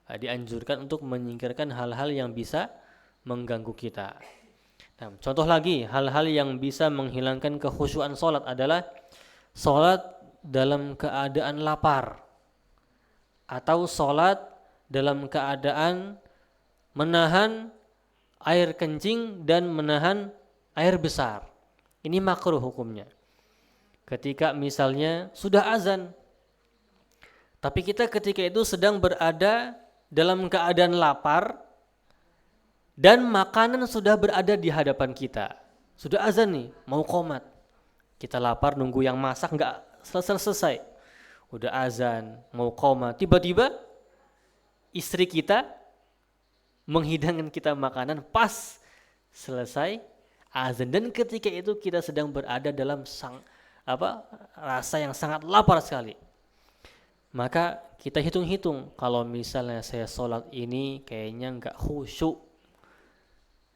dianjurkan untuk menyingkirkan hal-hal yang bisa mengganggu kita. Nah, contoh lagi hal-hal yang bisa menghilangkan kekhusyuan sholat adalah sholat dalam keadaan lapar atau sholat dalam keadaan menahan air kencing dan menahan air besar. Ini makruh hukumnya. Ketika misalnya sudah azan, tapi kita ketika itu sedang berada dalam keadaan lapar dan makanan sudah berada di hadapan kita. Sudah azan nih, mau qomat. Kita lapar nunggu yang masak nggak selesai. Udah azan, mau qomat. Tiba-tiba istri kita menghidangkan kita makanan pas selesai azan, dan ketika itu kita sedang berada dalam rasa yang sangat lapar sekali. Maka kita hitung-hitung, kalau misalnya saya sholat ini kayaknya nggak khusyuk.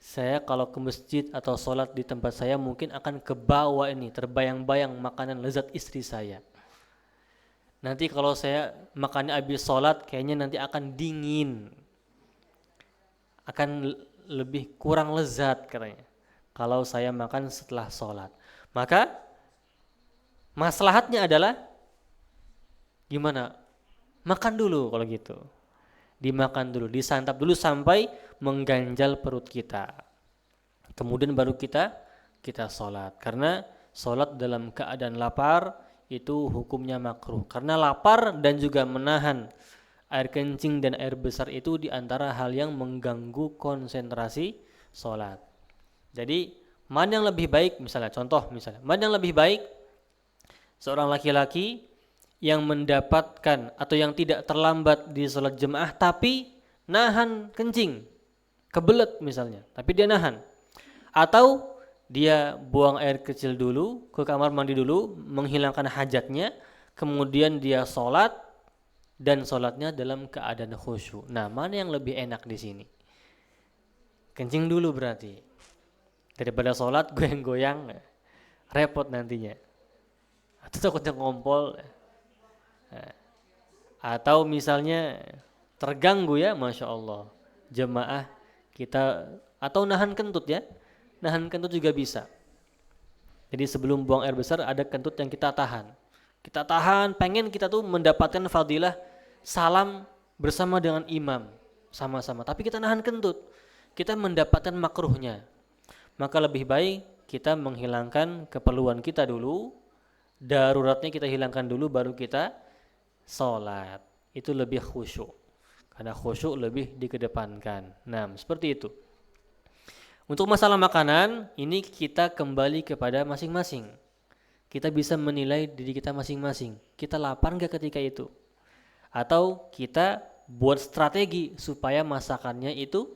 Saya kalau ke masjid atau sholat di tempat saya mungkin akan kebawa ini, terbayang-bayang makanan lezat istri saya. Nanti kalau saya makannya habis sholat kayaknya nanti akan dingin. akan lebih kurang lezat katanya kalau saya makan setelah sholat. Maka maslahatnya adalah gimana? Makan dulu kalau gitu. Dimakan dulu, disantap dulu sampai mengganjal perut kita. Kemudian baru kita sholat. Karena sholat dalam keadaan lapar itu hukumnya makruh. Karena lapar dan juga menahan air kencing dan air besar itu diantara hal yang mengganggu konsentrasi sholat. Jadi mana yang lebih baik, misalnya mana yang lebih baik seorang laki-laki yang mendapatkan atau yang tidak terlambat di sholat jemaah tapi nahan kencing, kebelet misalnya, tapi dia nahan, atau dia buang air kecil dulu, ke kamar mandi dulu, menghilangkan hajatnya, kemudian dia sholat dan sholatnya dalam keadaan khusyuk. Nah, mana yang lebih enak di sini? Kencing dulu berarti, daripada sholat goyang-goyang, repot nantinya, atau takutnya ngompol. Atau misalnya terganggu ya, Masya Allah, jemaah kita, atau nahan kentut ya, nahan kentut juga bisa. Jadi sebelum buang air besar ada kentut yang kita tahan, pengen kita tuh mendapatkan fadilah salam bersama dengan imam sama-sama, tapi kita nahan kentut, kita mendapatkan makruhnya. Maka lebih baik kita menghilangkan keperluan kita dulu, daruratnya kita hilangkan dulu, baru kita sholat. Itu lebih khusyuk, karena khusyuk lebih dikedepankan. Nah, seperti itu. Untuk masalah makanan, ini kita kembali kepada masing-masing. Kita bisa menilai diri kita masing-masing. Kita lapar nggak ketika itu? Atau kita buat strategi supaya masakannya itu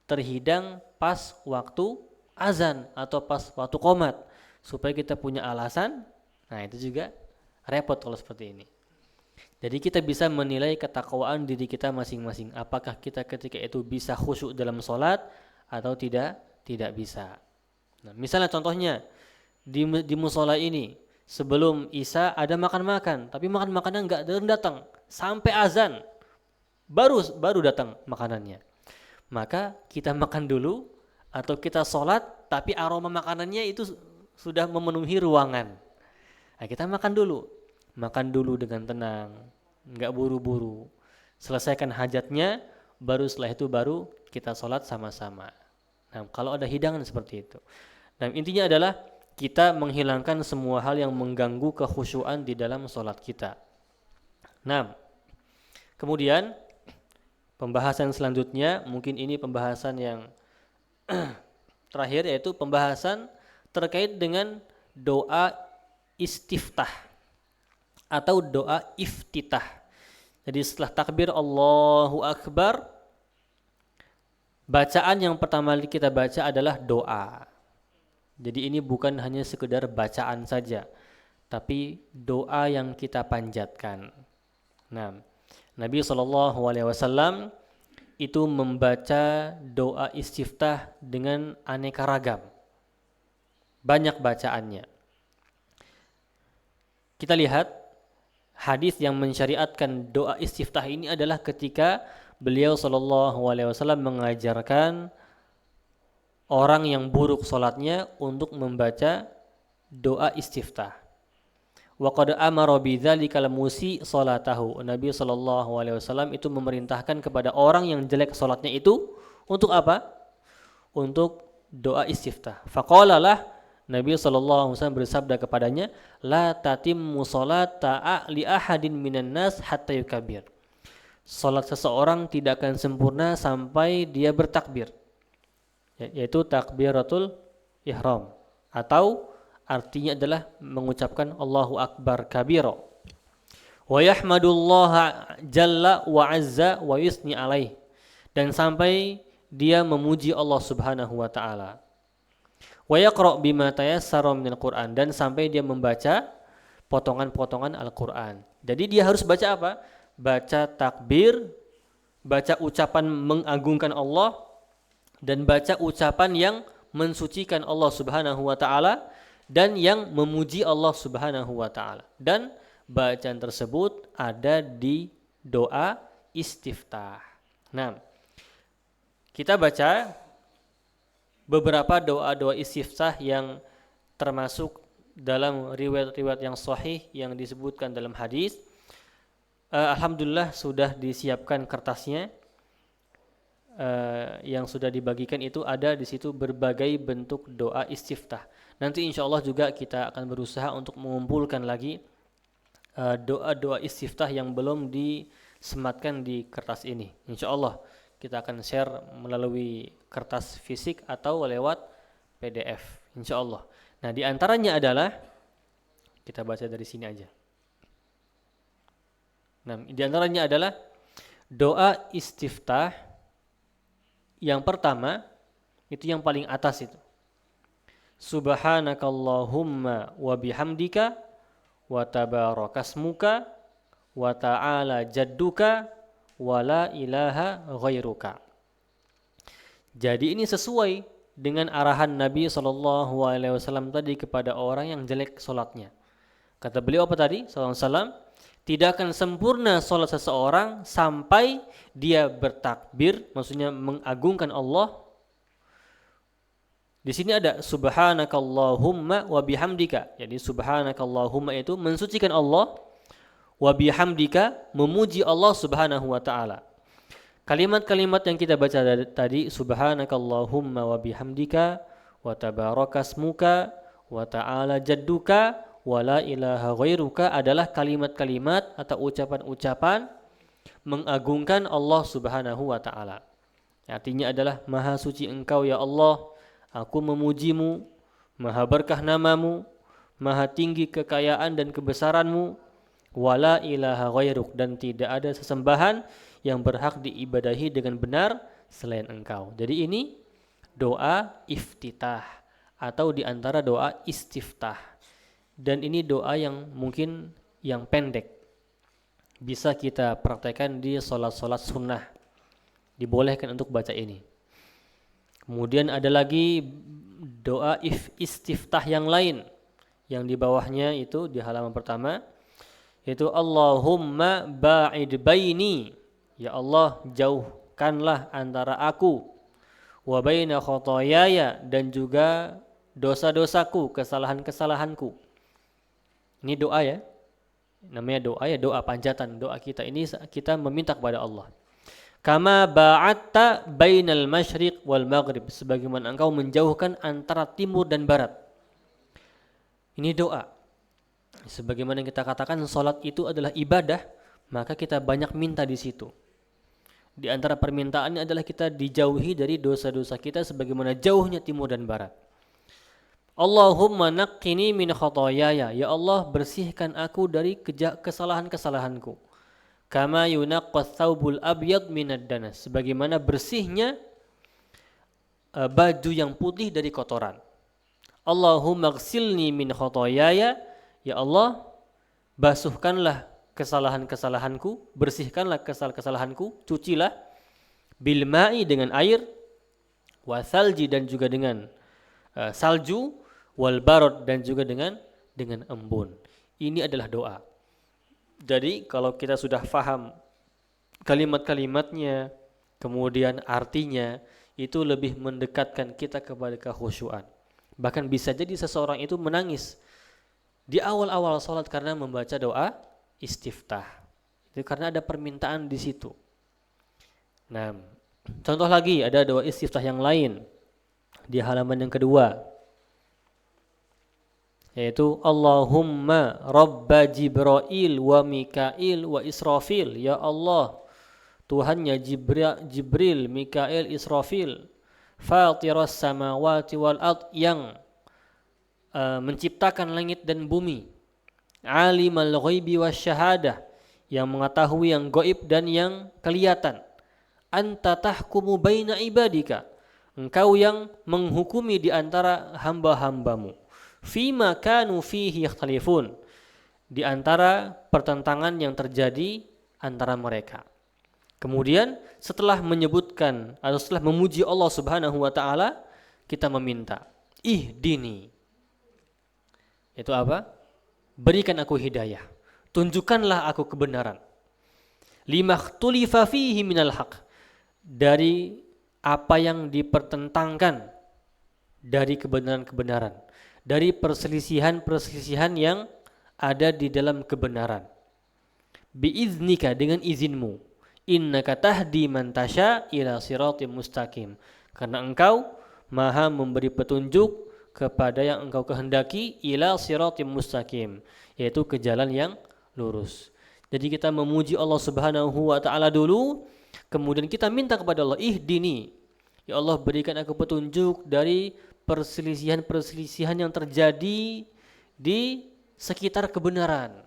terhidang pas waktu azan atau pas waktu qomat, supaya kita punya alasan. Nah, itu juga repot kalau seperti ini. Jadi kita bisa menilai ketakwaan diri kita masing-masing. Apakah kita ketika itu bisa khusyuk dalam sholat atau tidak bisa. Nah, misalnya contohnya di musola ini sebelum isya ada makan-makan, tapi makan-makannya nggak datang sampai azan, baru datang makanannya. Maka kita makan dulu atau kita sholat tapi aroma makanannya itu sudah memenuhi ruangan. Nah, kita makan dulu dengan tenang, nggak buru-buru. Selesaikan hajatnya, baru setelah itu baru kita sholat sama-sama. Nah, kalau ada hidangan seperti itu. Nah, intinya adalah kita menghilangkan semua hal yang mengganggu kekhusyuan di dalam sholat kita. Nah, kemudian pembahasan selanjutnya, mungkin ini pembahasan yang terakhir, yaitu pembahasan terkait dengan doa istiftah atau doa iftitah. Jadi setelah takbir Allahu Akbar, bacaan yang pertama kita baca adalah doa. Jadi ini bukan hanya sekedar bacaan saja, tapi doa yang kita panjatkan. Nah, Nabi SAW itu membaca doa istiftah dengan aneka ragam, banyak bacaannya. Kita lihat hadis yang mensyariatkan doa istiftah ini adalah ketika beliau SAW mengajarkan orang yang buruk sholatnya untuk membaca doa istiftah. Wa qad amara bidzalika al-musi salatahu. Nabi SAW itu memerintahkan kepada orang yang jelek sholatnya itu untuk apa? Untuk doa istiftah. Faqala lah, Nabi SAW bersabda kepadanya, la tatimmu salata li ahadin minan nas hatta yukabir. Salat seseorang tidak akan sempurna sampai dia bertakbir, yaitu takbiratul ihram, atau artinya adalah mengucapkan Allahu Akbar kabira. Wa yahmadullaha jalla wa azza wa yusni alaih, dan sampai dia memuji Allah Subhanahu wa taala. Wa yaqra bima tayassara minal Qur'an, dan sampai dia membaca potongan-potongan Al-Qur'an. Jadi dia harus baca apa? Baca takbir, baca ucapan mengagungkan Allah, dan baca ucapan yang mensucikan Allah Subhanahu wa taala dan yang memuji Allah Subhanahu wa taala. Dan bacaan tersebut ada di doa istiftah. Nah, Kita baca beberapa doa-doa istiftah yang termasuk dalam riwayat-riwayat yang sahih yang disebutkan dalam hadis. Alhamdulillah sudah disiapkan kertasnya. Yang sudah dibagikan itu ada di situ berbagai bentuk doa istiftah. Nanti insya Allah juga kita akan berusaha untuk mengumpulkan lagi doa-doa istiftah yang belum disematkan di kertas ini. Insya Allah kita akan share melalui kertas fisik atau lewat PDF. Insya Allah. Nah, di antaranya adalah kita baca dari sini aja. Nah, di antaranya adalah doa istiftah. Yang pertama, itu yang paling atas itu. Subhanakallahumma wa bihamdika wa tabarakasmuka wa ta'ala jadduka wa la ilaha ghairuka. Jadi ini sesuai dengan arahan Nabi SAW tadi kepada orang yang jelek solatnya. Kata beliau apa tadi? SAW, tidak akan sempurna solat seseorang sampai dia bertakbir, maksudnya mengagungkan Allah. Di sini ada subhanakallahumma wa bihamdika. Jadi subhanakallahumma itu mensucikan Allah, wa bihamdika memuji Allah Subhanahu wa taala. Kalimat-kalimat yang kita baca tadi, subhanakallahumma wa bihamdika wa tabarakasmuka wa ta'ala jadduka wa la ilaha ghairuka adalah kalimat-kalimat atau ucapan-ucapan mengagungkan Allah Subhanahu wa taala. Artinya adalah maha suci Engkau ya Allah, aku memujimu, maha berkah namamu, maha tinggi kekayaan dan kebesaranmu, wa la ilaha ghairuk, dan tidak ada sesembahan yang berhak diibadahi dengan benar selain Engkau. Jadi ini doa iftitah atau diantara doa istiftah. Dan ini doa yang mungkin yang pendek. Bisa kita praktekkan di sholat-sholat sunnah. Dibolehkan untuk baca ini. Kemudian ada lagi doa istiftah yang lain. Yang di bawahnya itu di halaman pertama. Yaitu Allahumma ba'id baini. Ya Allah, jauhkanlah antara aku wa baina khotoyaya, dan juga dosa-dosaku, kesalahan-kesalahanku. Ini doa ya. Namanya doa ya, doa panjatan, doa kita. Ini kita meminta kepada Allah. Kama ba'atta bainal masyriq wal maghrib, sebagaimana Engkau menjauhkan antara timur dan barat. Ini doa. Sebagaimana kita katakan salat itu adalah ibadah, maka kita banyak minta di situ. Di antara permintaannya adalah kita dijauhi dari dosa-dosa kita sebagaimana jauhnya timur dan barat. Allahumma naqqini min khotoyaya, ya Allah bersihkan aku dari kesalahan-kesalahanku. Kama yunaqqas thawbul abyad minad danas, sebagaimana bersihnya baju yang putih dari kotoran. Allahumma ghsilni min khotoyaya, ya Allah basuhkanlah kesalahan-kesalahanku, bersihkanlah kesalahanku, cucilah bil ma'i dengan air, wa thalji dan juga dengan salju, wal barad dan juga dengan embun. Ini adalah doa. Jadi kalau kita sudah faham kalimat-kalimatnya, kemudian artinya, itu lebih mendekatkan kita kepada kekhusyuan. Bahkan bisa jadi seseorang itu menangis di awal-awal salat karena membaca doa istiftah. Itu karena ada permintaan di situ. Nah, contoh lagi ada doa istiftah yang lain di halaman yang kedua, yaitu Allahumma Rabba Jibril wa Mikail wa Israfil, ya Allah Tuhannya Jibril, Mikail, Israfil, Fatiras samawati wal ard, yang menciptakan langit dan bumi, Alimal ghaibi wasyahadah, yang mengetahui yang gaib dan yang kelihatan, Anta tahkumu baina ibadika, Engkau yang menghukumi di antara hamba-hambamu, Fima kanu fihi yakhtalifun, di antara pertentangan yang terjadi antara mereka. Kemudian setelah menyebutkan atau setelah memuji Allah Subhanahu wa taala, kita meminta ihdini. Itu apa? Berikan aku hidayah. Tunjukkanlah aku kebenaran. Limakhtulifa fihi minal haq, dari apa yang dipertentangkan dari kebenaran-kebenaran, dari perselisihan-perselisihan yang ada di dalam kebenaran. Biiznika, dengan izinmu. Innaka tahdi man tasya ila siratim mustaqim. Karena engkau maha memberi petunjuk kepada yang engkau kehendaki ila siratim mustaqim, yaitu ke jalan yang lurus. Jadi kita memuji Allah Subhanahu wa taala dulu, kemudian kita minta kepada Allah, ihdini, ya Allah berikan aku petunjuk dari perselisihan-perselisihan yang terjadi di sekitar kebenaran.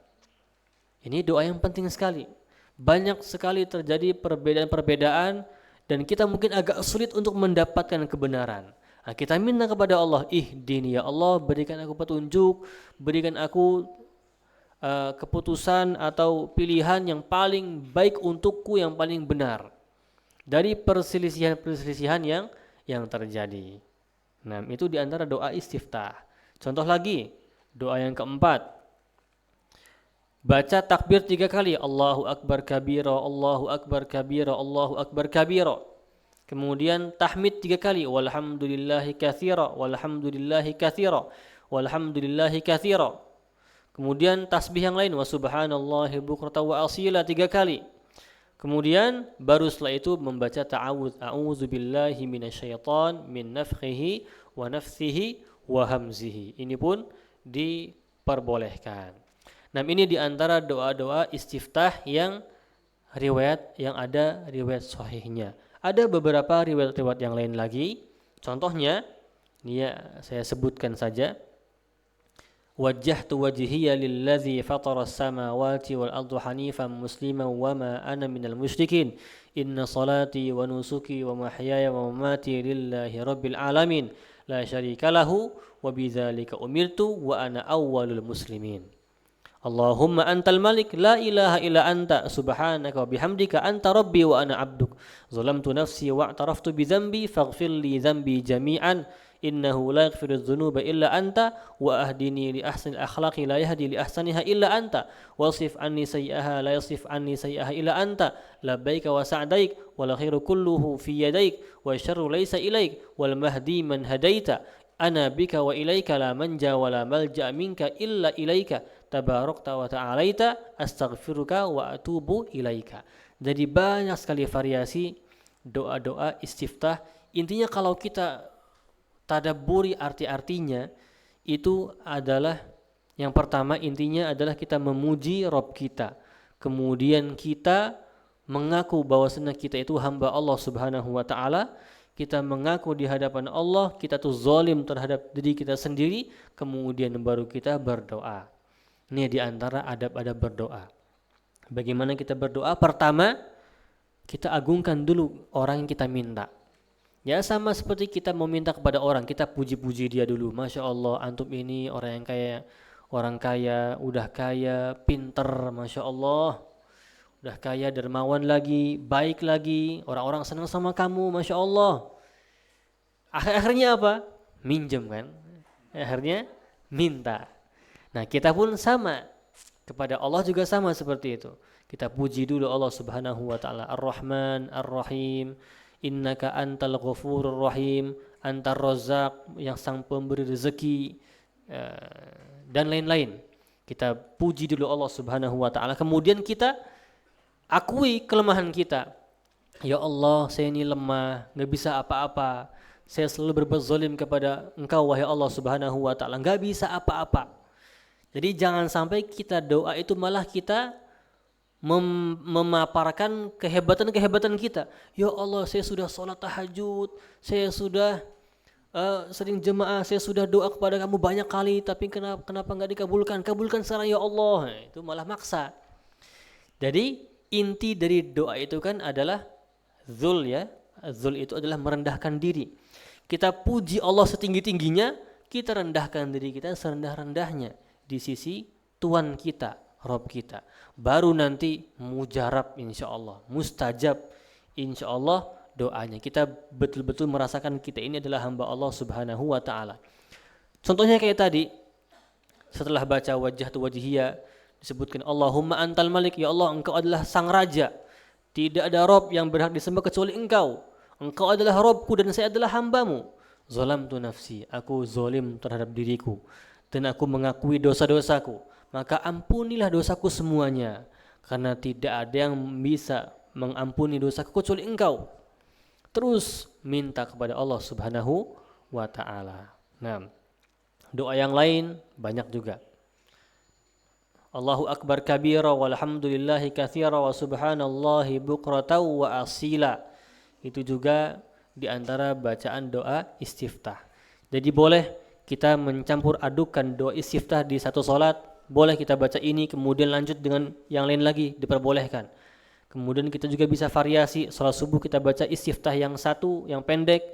Ini doa yang penting sekali. Banyak sekali terjadi perbedaan-perbedaan dan kita mungkin agak sulit untuk mendapatkan kebenaran. Nah, kita minta kepada Allah, ihdini, ya Allah berikan aku petunjuk, berikan aku keputusan atau pilihan yang paling baik untukku, yang paling benar dari perselisihan-perselisihan yang terjadi. Nah, itu diantara doa istiftah. Contoh lagi, doa yang keempat, baca takbir 3 kali, Allahu Akbar kabira, Allahu Akbar kabira, Allahu Akbar kabira. Kemudian tahmid 3 kali, walhamdulillahi katsira, walhamdulillahi katsira, walhamdulillahi katsira. Kemudian tasbih yang lain, wa subhanallahi bukratan wa asila 3 kali. Kemudian baru setelah itu membaca ta'awudz, a'udzu billahi minasyaiton min nafthihi wa nafthihi wa hamzihi. Ini pun diperbolehkan. Nah, ini diantara doa-doa istiftah yang ada riwayat sahihnya. Ada beberapa riwayat-riwayat yang lain lagi. Contohnya, ini ya, saya sebutkan saja. Wajjahtu wajhiya lillazi fatara as-samawati wal arda hanifan musliman wa ma ana minal musyrikin. Inna salati wa nusuki wa mahyaya wa mamati lillahi rabbil alamin. La syarika lahu wa bidzalika umirtu wa ana awwalul muslimin. Allahumma antal malik la ilaha illa anta subhanaka wa bihamdika anta rabbi wa ana abduk zalamtu nafsi wa i'taraftu bi dhanbi faghfir li dhanbi jami'an innahu la yaghfiru dzunuba illa anta wa ahdini li ahsanil akhlaqi la yahdi li ahsaniha illa anta wasif anni sayyi'aha la yasif anni sayyi'aha illa anta labbaika wa sa'daik wal khairu kulluhu fi yadaik wa syarru laysa ilaik wal mahdi man hadaita ana bika wa ilaika la manja wa la malja minka illa ilaika tabarakta wa ta'alaita astaghfiruka wa atubu ilaika. Jadi banyak sekali variasi doa-doa istiftah. Intinya kalau kita tadabburi arti-artinya, itu adalah yang pertama, intinya adalah kita memuji Rabb kita. Kemudian kita mengaku bahwasanya kita itu hamba Allah Subhanahu wa taala. Kita mengaku di hadapan Allah kita tuh zalim terhadap diri kita sendiri, kemudian baru kita berdoa. Ini di antara adab-adab berdoa. Bagaimana kita berdoa? Pertama, kita agungkan dulu orang yang kita minta. Ya, sama seperti kita mau minta kepada orang, kita puji-puji dia dulu. Masya Allah, antum ini orang yang kaya, orang kaya, udah kaya, pinter, Masya Allah. Udah kaya, dermawan lagi, baik lagi, orang-orang senang sama kamu, Masya Allah. Akhirnya apa? Minjem kan? Akhirnya minta. Nah, kita pun sama, kepada Allah juga sama seperti itu. Kita puji dulu Allah Subhanahu wa taala, Ar-Rahman, Ar-Rahim, innaka antal ghafurur rahim, antar razzaq, yang sang pemberi rezeki, dan lain-lain. Kita puji dulu Allah Subhanahu wa taala, kemudian kita akui kelemahan kita. Ya Allah, saya ini lemah, enggak bisa apa-apa. Saya selalu berbuat zalim kepada Engkau wahai Allah Subhanahu wa taala, enggak bisa apa-apa. Jadi jangan sampai kita doa itu malah kita memaparkan kehebatan-kehebatan kita. Ya Allah, saya sudah sholat tahajud, saya sudah sering jemaah, saya sudah doa kepada kamu banyak kali, tapi kenapa enggak dikabulkan? Kabulkan sekarang ya Allah. Nah, itu malah maksa. Jadi inti dari doa itu kan adalah dzul, ya. Dzul itu adalah merendahkan diri. Kita puji Allah setinggi-tingginya, kita rendahkan diri kita serendah-rendahnya di sisi Tuhan kita, Rabb kita. Baru nanti mujarab insyaallah, mustajab insyaallah doanya. Kita betul-betul merasakan kita ini adalah hamba Allah Subhanahu wa taala. Contohnya kayak tadi, setelah baca wajjahtu wajhiya disebutkan Allahumma antal malik, ya Allah engkau adalah sang raja. Tidak ada Rabb yang berhak disembah kecuali Engkau. engkau adalah Rabbku dan saya adalah hambamu. Zalamtu nafsi, aku zalim terhadap diriku dan aku mengakui dosa-dosaku. Maka ampunilah dosaku semuanya, karena tidak ada yang bisa mengampuni dosaku kecuali engkau. Terus minta kepada Allah Subhanahu wa ta'ala. Nah, doa yang lain banyak juga. Allahu akbar kabira walhamdulillahi katsira wa subhanallahi bukratan wa asila. Itu juga di antara bacaan doa istiftah. Jadi boleh kita mencampur adukan doa istiftah di satu salat, boleh kita baca ini kemudian lanjut dengan yang lain lagi, diperbolehkan. Kemudian kita juga bisa variasi, salat subuh kita baca istiftah yang satu, yang pendek,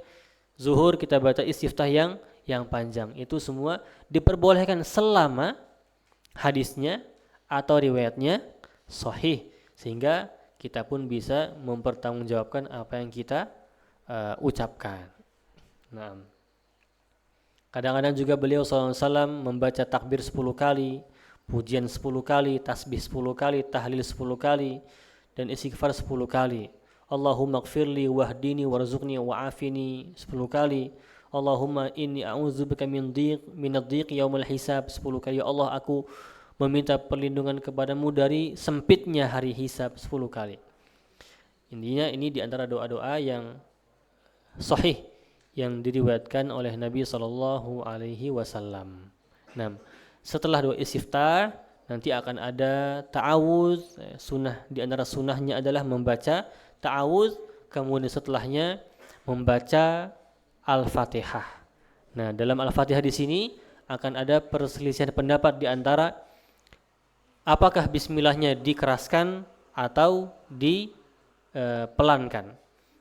zuhur kita baca istiftah yang panjang. Itu semua diperbolehkan selama hadisnya atau riwayatnya sahih, sehingga kita pun bisa mempertanggungjawabkan apa yang kita ucapkan. Nah, kadang-kadang juga beliau SAW membaca takbir 10 kali, pujian 10 kali, tasbih 10 kali, tahlil 10 kali, dan istighfar 10 kali. Allahumma gfirli wahdini warzuqni wa'afini 10 kali. Allahumma inni a'udzubika minad dhiq yaumil hisab 10 kali. Ya Allah, aku meminta perlindungan kepadamu dari sempitnya hari hisab 10 kali. Intinya ini diantara doa-doa yang sahih yang diriwayatkan oleh Nabi sallallahu alaihi wasallam. Nah, setelah doa istiftah nanti akan ada ta'awudz. Sunnah di antara sunnahnya adalah membaca ta'awudz, kemudian setelahnya membaca Al-Fatihah. Nah, dalam Al-Fatihah di sini akan ada perselisihan pendapat di antara apakah bismillahnya dikeraskan atau dipelankan.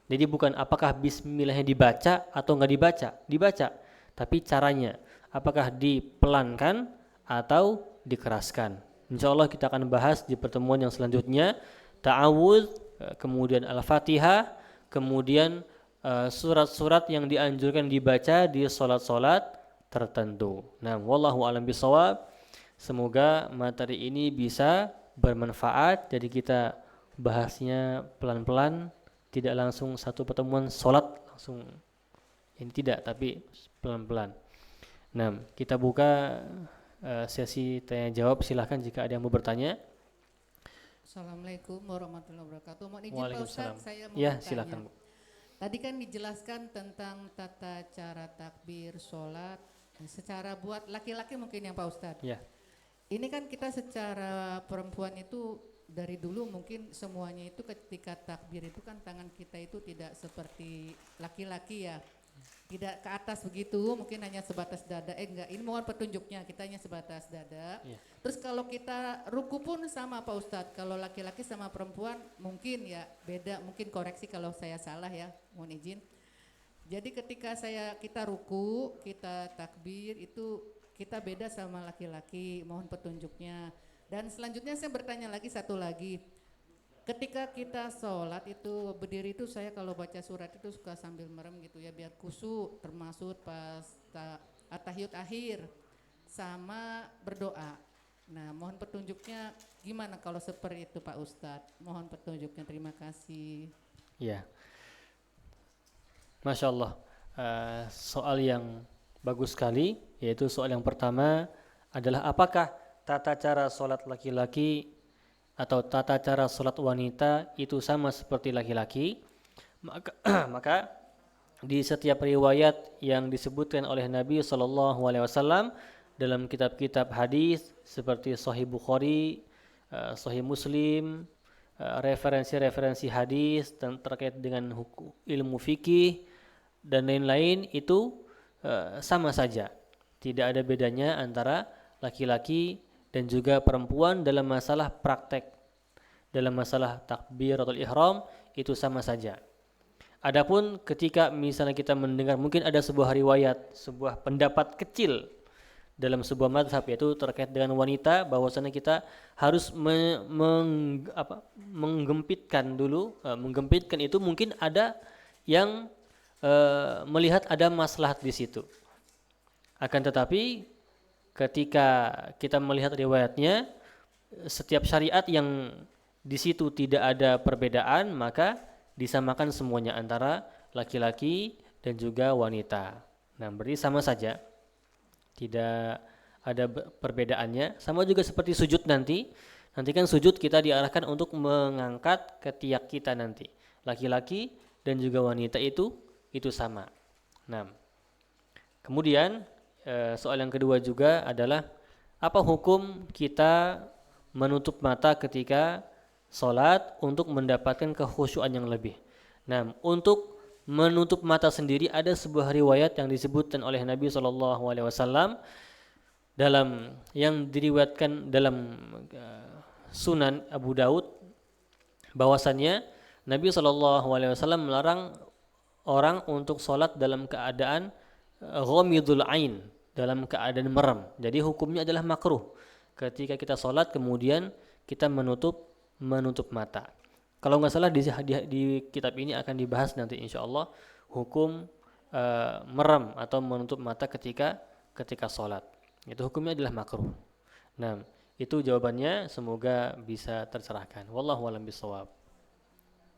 Jadi bukan apakah bismillahnya dibaca atau enggak dibaca, tapi caranya apakah dipelankan atau dikeraskan. Insyaallah kita akan bahas di pertemuan yang selanjutnya ta'awudz, kemudian Al-Fatihah, kemudian surat-surat yang dianjurkan dibaca di salat-salat tertentu. Nah, wallahu a'lam bishawab. Semoga materi ini bisa bermanfaat, jadi kita bahasnya pelan-pelan, tidak langsung satu pertemuan salat langsung ini, tidak, tapi pelan-pelan. Nah, kita buka sesi tanya jawab, silahkan jika ada yang mau bertanya. Assalamualaikum warahmatullahi wabarakatuh. Mohon izin Pak Waalaikumsalam. Ustadz, saya mau Ya, bertanya. silakan, Bu. Tadi kan dijelaskan tentang tata cara takbir sholat secara buat laki-laki mungkin yang Pak Ustadz. Ya. Ini kan kita secara perempuan itu dari dulu mungkin semuanya itu ketika takbir itu kan tangan kita itu tidak seperti laki-laki ya, tidak ke atas begitu, mungkin hanya sebatas dada. Enggak, ini mohon petunjuknya, kita hanya sebatas dada. Ya. Terus kalau kita ruku pun sama Pak Ustadz, kalau laki-laki sama perempuan mungkin ya beda, mungkin koreksi kalau saya salah ya, mohon izin. Jadi ketika kita ruku, kita takbir itu kita beda sama laki-laki, mohon petunjuknya. Dan selanjutnya saya bertanya lagi satu lagi, ketika kita sholat itu berdiri itu saya kalau baca surat itu suka sambil merem gitu ya biar khusyuk, termasuk pas at-tahiyut akhir sama berdoa. Nah, mohon petunjuknya gimana kalau seperti itu Pak Ustadz, mohon petunjuknya, terima kasih. Ya, Masya Allah, soal yang bagus sekali, yaitu soal yang pertama adalah apakah tata cara sholat laki-laki atau tata cara sholat wanita itu sama seperti laki-laki. Maka di setiap riwayat yang disebutkan oleh Nabi SAW dalam kitab-kitab hadis seperti Sahih Bukhari, Sahih Muslim, referensi-referensi hadis terkait dengan ilmu fikih dan lain-lain itu sama saja, tidak ada bedanya antara laki-laki dan juga perempuan dalam masalah praktek, dalam masalah takbir atau ihram itu sama saja. Adapun ketika misalnya kita mendengar mungkin ada sebuah riwayat, sebuah pendapat kecil dalam sebuah mazhab yaitu terkait dengan wanita, bahwasanya kita harus menggempitkan dulu, menggempitkan itu mungkin ada yang melihat ada maslahat di situ. Akan tetapi ketika kita melihat riwayatnya, setiap syariat yang di situ tidak ada perbedaan, maka disamakan semuanya antara laki-laki dan juga wanita. Nah, berarti sama saja. Tidak ada perbedaannya. Sama juga seperti sujud nanti. Nanti kan sujud kita diarahkan untuk mengangkat ketiak kita nanti. Laki-laki dan juga wanita itu sama. Nah, kemudian soal yang kedua juga adalah apa hukum kita menutup mata ketika sholat untuk mendapatkan kekhusyuan yang lebih. Nah, untuk menutup mata sendiri ada sebuah riwayat yang disebutkan oleh Nabi SAW dalam yang diriwayatkan dalam Sunan Abu Daud, bahwasannya Nabi SAW melarang orang untuk sholat dalam keadaan ghamidul ain, dalam keadaan merem. Jadi hukumnya adalah makruh ketika kita sholat kemudian kita menutup mata. Kalau nggak salah di kitab ini akan dibahas nanti insya Allah hukum merem atau menutup mata ketika sholat. Itu hukumnya adalah makruh. Nah, itu jawabannya, semoga bisa tercerahkan. Wallahu a'lam bishawab.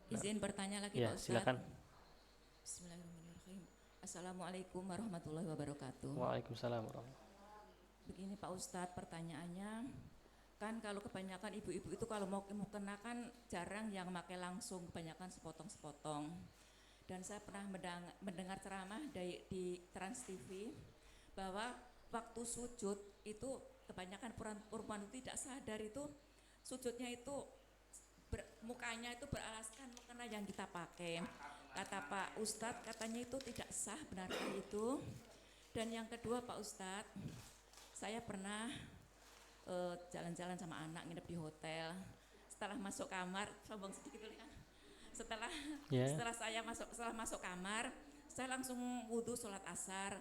Izin bertanya lagi Ya, Pak Ustadz. silakan. Bismillahirrahmanirrahim. Assalamualaikum warahmatullahi wabarakatuh. Waalaikumsalam warahmatullahi. Begini Pak Ustadz, pertanyaannya, kan kalau kebanyakan ibu-ibu itu kalau mau kena kan jarang yang pakai langsung, kebanyakan sepotong-sepotong. Dan saya pernah mendengar ceramah di Trans TV bahwa waktu sujud itu kebanyakan perempuan itu tidak sadar itu sujudnya itu mukanya itu beralaskan mukena yang kita pakai. Kata Pak Ustadz katanya itu tidak sah, benarkah itu? Dan yang kedua Pak Ustadz, saya pernah jalan-jalan sama anak nginep di hotel. Setelah masuk kamar, sombong sedikit dulu ya. Setelah masuk kamar, saya langsung wudhu sholat asar.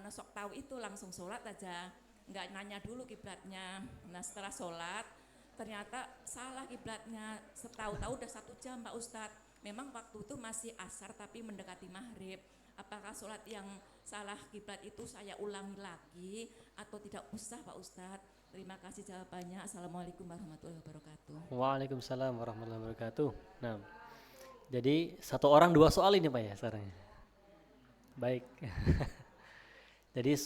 Sok tahu itu langsung sholat aja, nggak nanya dulu kiblatnya. Nah setelah sholat ternyata salah kiblatnya. Tahu-tahu udah 1 jam Pak Ustadz. Memang waktu itu masih asar tapi mendekati maghrib. Apakah sholat yang salah kiblat itu saya ulangi lagi atau tidak usah Pak Ustadz? Terima kasih jawabannya. Assalamualaikum warahmatullahi wabarakatuh. Waalaikumsalam warahmatullahi wabarakatuh. Nah, jadi 1 orang 2 soal ini Pak ya sekarang. Baik. Jadi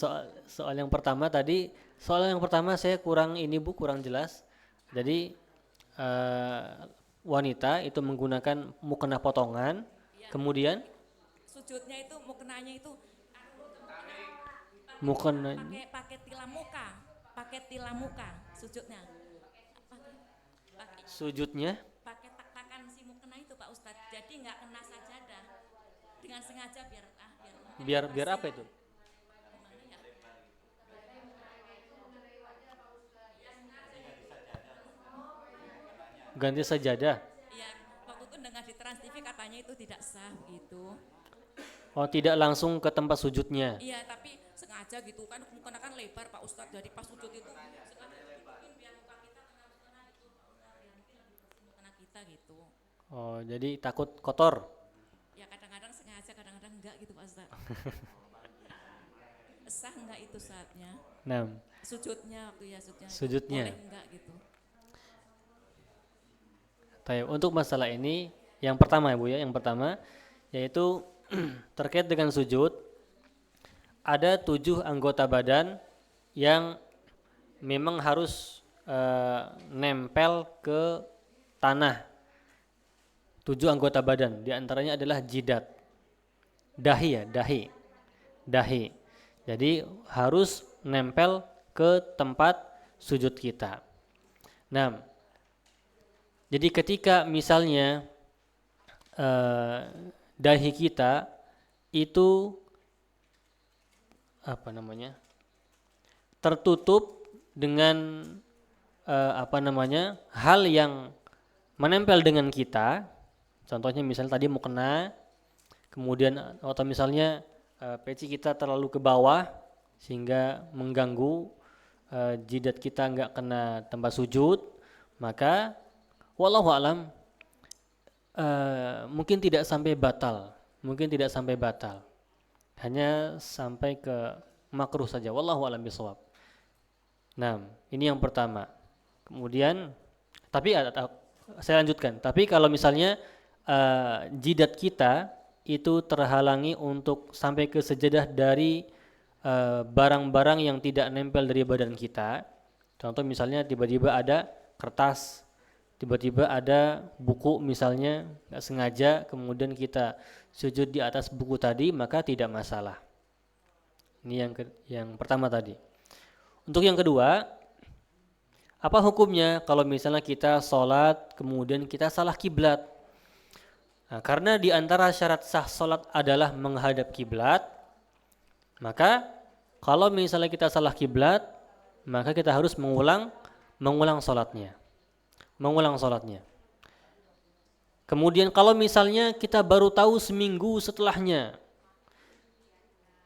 soal yang pertama tadi, saya kurang jelas. Jadi wanita itu menggunakan mukena potongan, ya. Kemudian sujudnya itu mukenanya itu mukena pakai tilam muka sujudnya. Sujudnya pakai tak-takan si mukena itu Pak Ustadz. Jadi nggak kena sajadah. Dengan sengaja biar apa itu? Ganti sajadah. Iya, waktu itu dengar di Trans TV katanya itu tidak sah gitu. Oh, tidak langsung ke tempat sujudnya. Iya, tapi sengaja gitu kan, mukena kan lebar Pak Ustadz. Jadi pas sujud itu sengaja dibikin biar muka kita kena gitu. Mukena kita gitu. Oh, jadi takut kotor. Ya kadang-kadang sengaja, kadang-kadang enggak gitu Pak Ustadz. Sah enggak itu saatnya? Nah, sujudnya waktu ya sujudnya. Boleh enggak gitu? Untuk masalah ini, yang pertama ya Bu ya, yaitu terkait dengan sujud, ada 7 anggota badan yang memang harus nempel ke tanah. 7 anggota badan, diantaranya adalah jidat, dahi. Jadi harus nempel ke tempat sujud kita. Nah, jadi ketika misalnya dahi kita itu tertutup dengan hal yang menempel dengan kita, contohnya misalnya tadi mukena, kemudian atau misalnya peci kita terlalu ke bawah sehingga mengganggu jidat kita nggak kena tempat sujud, maka wallahu a'lam mungkin tidak sampai batal, hanya sampai ke makruh saja. Wallahu a'lam bishawab. Nah, ini yang pertama. Kemudian, tapi saya lanjutkan. Tapi kalau misalnya jidat kita itu terhalangi untuk sampai ke sejadah dari barang-barang yang tidak nempel dari badan kita. Contoh misalnya tiba-tiba ada kertas, tiba-tiba ada buku misalnya, nggak sengaja kemudian kita sujud di atas buku tadi, maka tidak masalah. Ini yang pertama tadi. Untuk yang kedua, apa hukumnya kalau misalnya kita sholat kemudian kita salah kiblat? Nah, karena di antara syarat sah sholat adalah menghadap kiblat, maka kalau misalnya kita salah kiblat, maka kita harus mengulang sholatnya. Kemudian kalau misalnya kita baru tahu seminggu setelahnya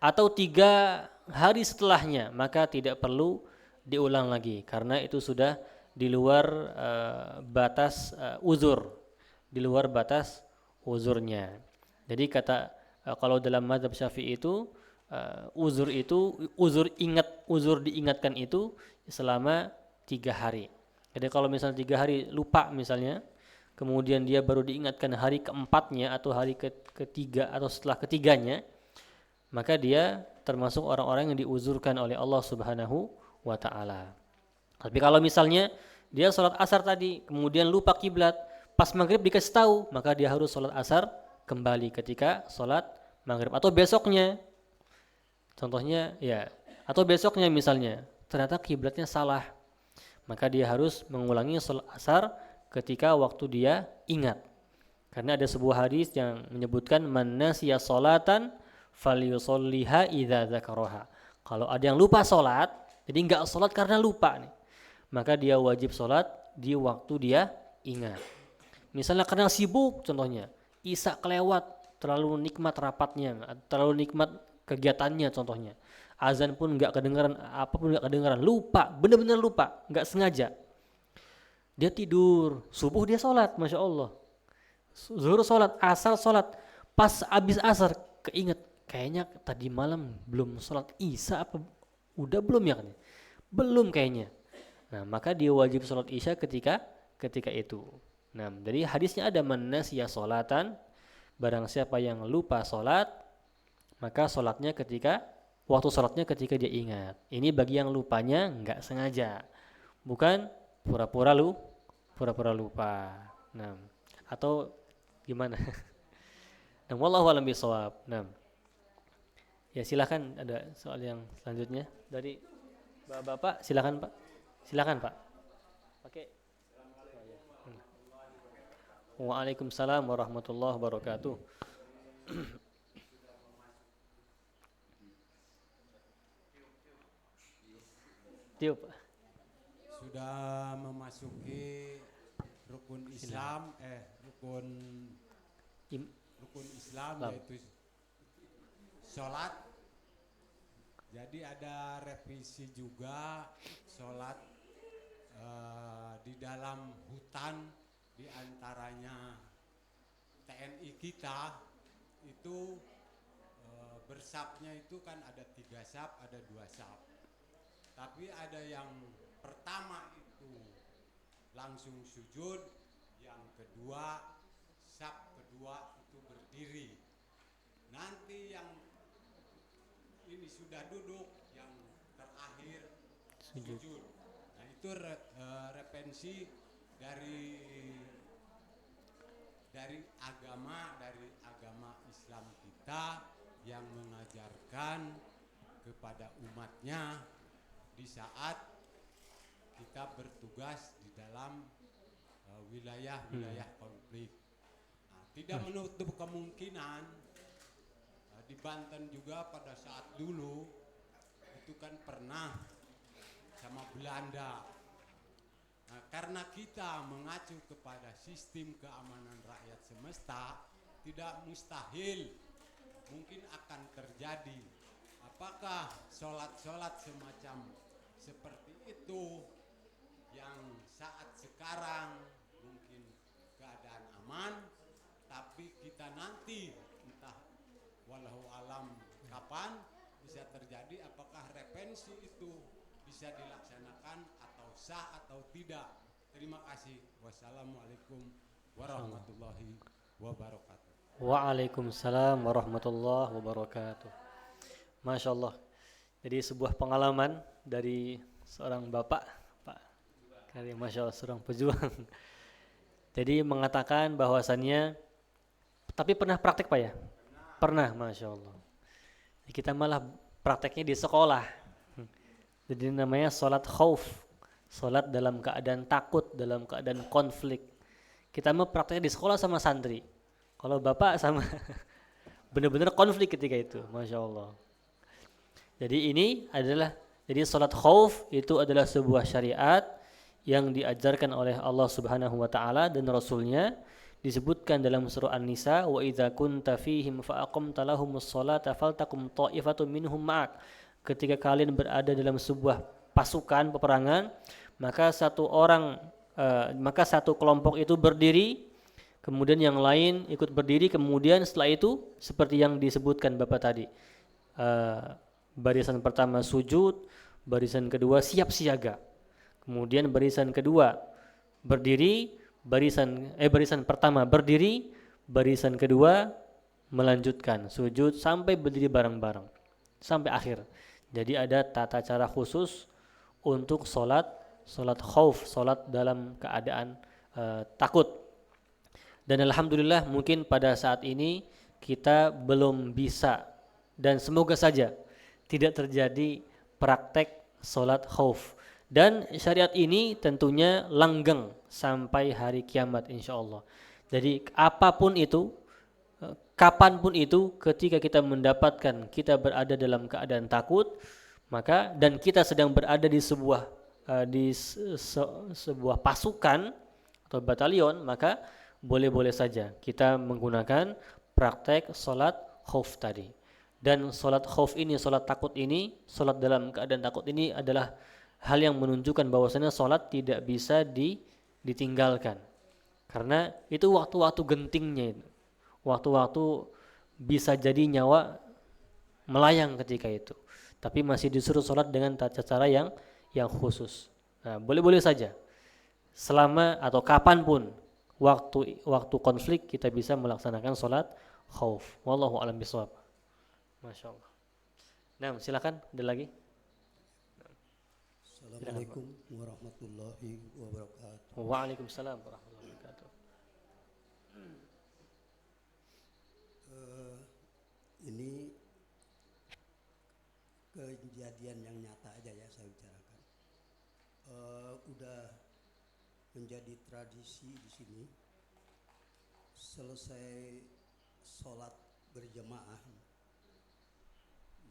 atau 3 hari setelahnya, maka tidak perlu diulang lagi karena itu sudah di luar batas uzur, di luar batas uzurnya. Jadi kalau dalam mazhab Syafi'i itu uzur diingatkan itu selama 3 hari. Jadi kalau misalnya 3 hari lupa misalnya, kemudian dia baru diingatkan hari keempatnya atau hari ketiga atau setelah ketiganya, maka dia termasuk orang-orang yang diuzurkan oleh Allah Subhanahu wa ta'ala. Tapi kalau misalnya dia sholat asar tadi kemudian lupa kiblat, pas maghrib dikasih tahu, maka dia harus sholat asar kembali ketika sholat maghrib. Atau besoknya, contohnya ya, atau besoknya misalnya ternyata kiblatnya salah, maka dia harus mengulangi sholat asar ketika waktu dia ingat. Karena ada sebuah hadis yang menyebutkan man nasiya sholatan falyusolliha idza dzakaraha. Kalau ada yang lupa sholat, jadi enggak sholat karena lupa nih, maka dia wajib sholat di waktu dia ingat. Misalnya karena sibuk, contohnya isya kelewat, terlalu nikmat rapatnya, terlalu nikmat kegiatannya, contohnya azan pun enggak kedengaran, apapun enggak kedengaran, lupa, benar-benar lupa, enggak sengaja. Dia tidur, subuh dia sholat, masya Allah, zuhur sholat, asar sholat, pas abis asar keinget, kayaknya tadi malam belum sholat isya, apa udah belum ya kan? Belum kayaknya. Nah, maka dia wajib sholat isya ketika itu. Nah, jadi hadisnya ada man nasiya sholatan, barang siapa yang lupa sholat, maka sholatnya waktu sholatnya ketika dia ingat. Ini bagi yang lupanya enggak sengaja, bukan pura-pura lupa. Nah, atau gimana? Nah, wallahu a'lam bishawab. Nah, ya silakan, ada soal yang selanjutnya dari Bapak, silakan Pak. Oke. Waalaikumsalam warahmatullahi wabarakatuh. Tiup. Sudah memasuki rukun Islam, rukun Islam yaitu sholat. Jadi ada revisi juga sholat di dalam hutan, di antaranya TNI kita itu bersabnya itu kan ada 3 sab, ada 2 sab. Tapi ada yang pertama itu langsung sujud, yang kedua sab kedua itu berdiri. Nanti yang ini sudah duduk, yang terakhir sujud. Nah, itu referensi dari agama Islam kita yang mengajarkan kepada umatnya di saat kita bertugas di dalam wilayah konflik. Nah, tidak menutup kemungkinan di Banten juga pada saat dulu itu kan pernah sama Belanda. Nah, karena kita mengacu kepada sistem keamanan rakyat semesta, tidak mustahil mungkin akan terjadi. Apakah sholat-sholat semacam seperti itu yang saat sekarang mungkin keadaan aman, tapi kita nanti entah wallahu alam kapan bisa terjadi, apakah referensi itu bisa dilaksanakan atau sah atau tidak. Terima kasih. Wassalamualaikum warahmatullahi wabarakatuh. Waalaikumsalam warahmatullahi wabarakatuh. Masya Allah. Jadi sebuah pengalaman dari seorang bapak, Pak Karim, Masya Allah, seorang pejuang. Jadi mengatakan bahwasannya, tapi pernah praktek Pak ya? Pernah, Masya Allah. Kita malah prakteknya di sekolah. Jadi namanya sholat khauf, sholat dalam keadaan takut, dalam keadaan konflik. Kita mau prakteknya di sekolah sama santri. Kalau bapak sama benar-benar konflik ketika itu, Masya Allah. Jadi ini adalah, jadi sholat khauf itu adalah sebuah syariat yang diajarkan oleh Allah Subhanahu wa taala dan Rasulnya, disebutkan dalam surah An-Nisa, wa idza kunta fihim fa aqamta lahumus sholata faltakum ta'ifatun minhum ma'ak. Ketika kalian berada dalam sebuah pasukan peperangan, maka satu kelompok itu berdiri, kemudian yang lain ikut berdiri, kemudian setelah itu seperti yang disebutkan Bapak tadi, barisan pertama sujud, barisan kedua siap siaga, kemudian barisan kedua berdiri, barisan pertama berdiri, barisan kedua melanjutkan sujud sampai berdiri bareng-bareng sampai akhir. Jadi ada tata cara khusus untuk sholat khauf, sholat dalam keadaan takut. Dan alhamdulillah mungkin pada saat ini kita belum bisa, dan semoga saja tidak terjadi praktek sholat khauf. Dan syariat ini tentunya langgeng sampai hari kiamat insyaallah. Jadi apapun itu, kapanpun itu, ketika kita mendapatkan kita berada dalam keadaan takut, maka dan kita sedang berada di sebuah pasukan atau batalion, maka boleh-boleh saja kita menggunakan praktek sholat khauf tadi. Dan sholat khauf ini, sholat takut ini, sholat dalam keadaan takut ini adalah hal yang menunjukkan bahwasanya sholat tidak bisa ditinggalkan. Karena itu waktu-waktu gentingnya itu. Waktu-waktu bisa jadi nyawa melayang ketika itu. Tapi masih disuruh sholat dengan tata cara yang khusus. Nah, boleh-boleh saja. Selama atau kapanpun waktu konflik kita bisa melaksanakan sholat khauf. Wallahu a'lam bishawab. Masya Allah. Nah, silakan ada lagi. Assalamualaikum warahmatullahi wabarakatuh. Waalaikumsalam warahmatullahi wabarakatuh. Ini kejadian yang nyata aja ya saya bicarakan. Udah menjadi tradisi di sini. Selesai sholat berjamaah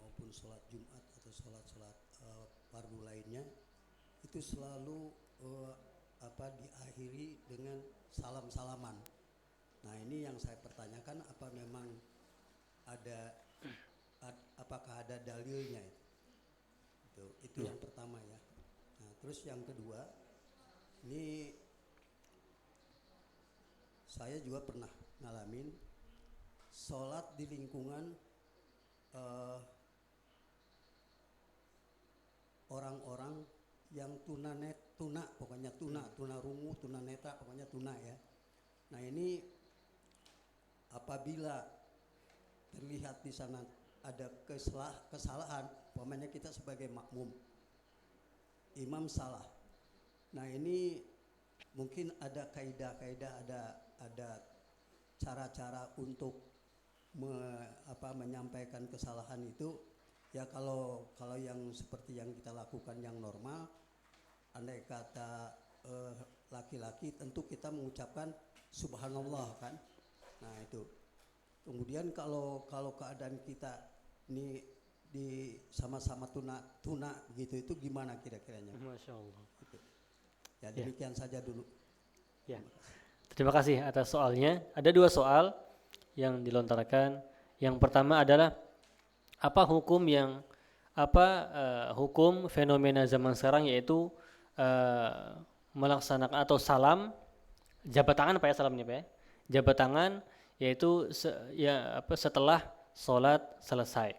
maupun sholat Jumat atau sholat fardu lainnya, itu selalu diakhiri dengan salam-salaman. Nah ini yang saya pertanyakan, apa memang apakah ada dalilnya itu yang pertama ya. Nah terus yang kedua, ini saya juga pernah ngalamin sholat di lingkungan orang-orang yang tuna pokoknya tuna rungu, tuna netra, pokoknya tuna ya. Nah ini apabila terlihat di sana ada kesalahan, umpamanya kita sebagai makmum, imam salah. Nah ini mungkin ada kaidah-kaidah, ada cara-cara untuk menyampaikan kesalahan itu. Ya kalau yang seperti yang kita lakukan yang normal, andai kata laki-laki tentu kita mengucapkan subhanallah kan. Nah itu. Kemudian kalau keadaan kita ini di sama-sama tuna gitu, itu gimana kira-kiranya? Masya Allah. Gitu. Ya demikian saja dulu. Ya. Terima kasih atas soalnya. Ada 2 soal yang dilontarkan. Yang pertama adalah hukum fenomena zaman sekarang, yaitu melaksanakan atau salam jabat tangan Pak ya, salamnya Pak ya. Jabat tangan yaitu setelah sholat selesai.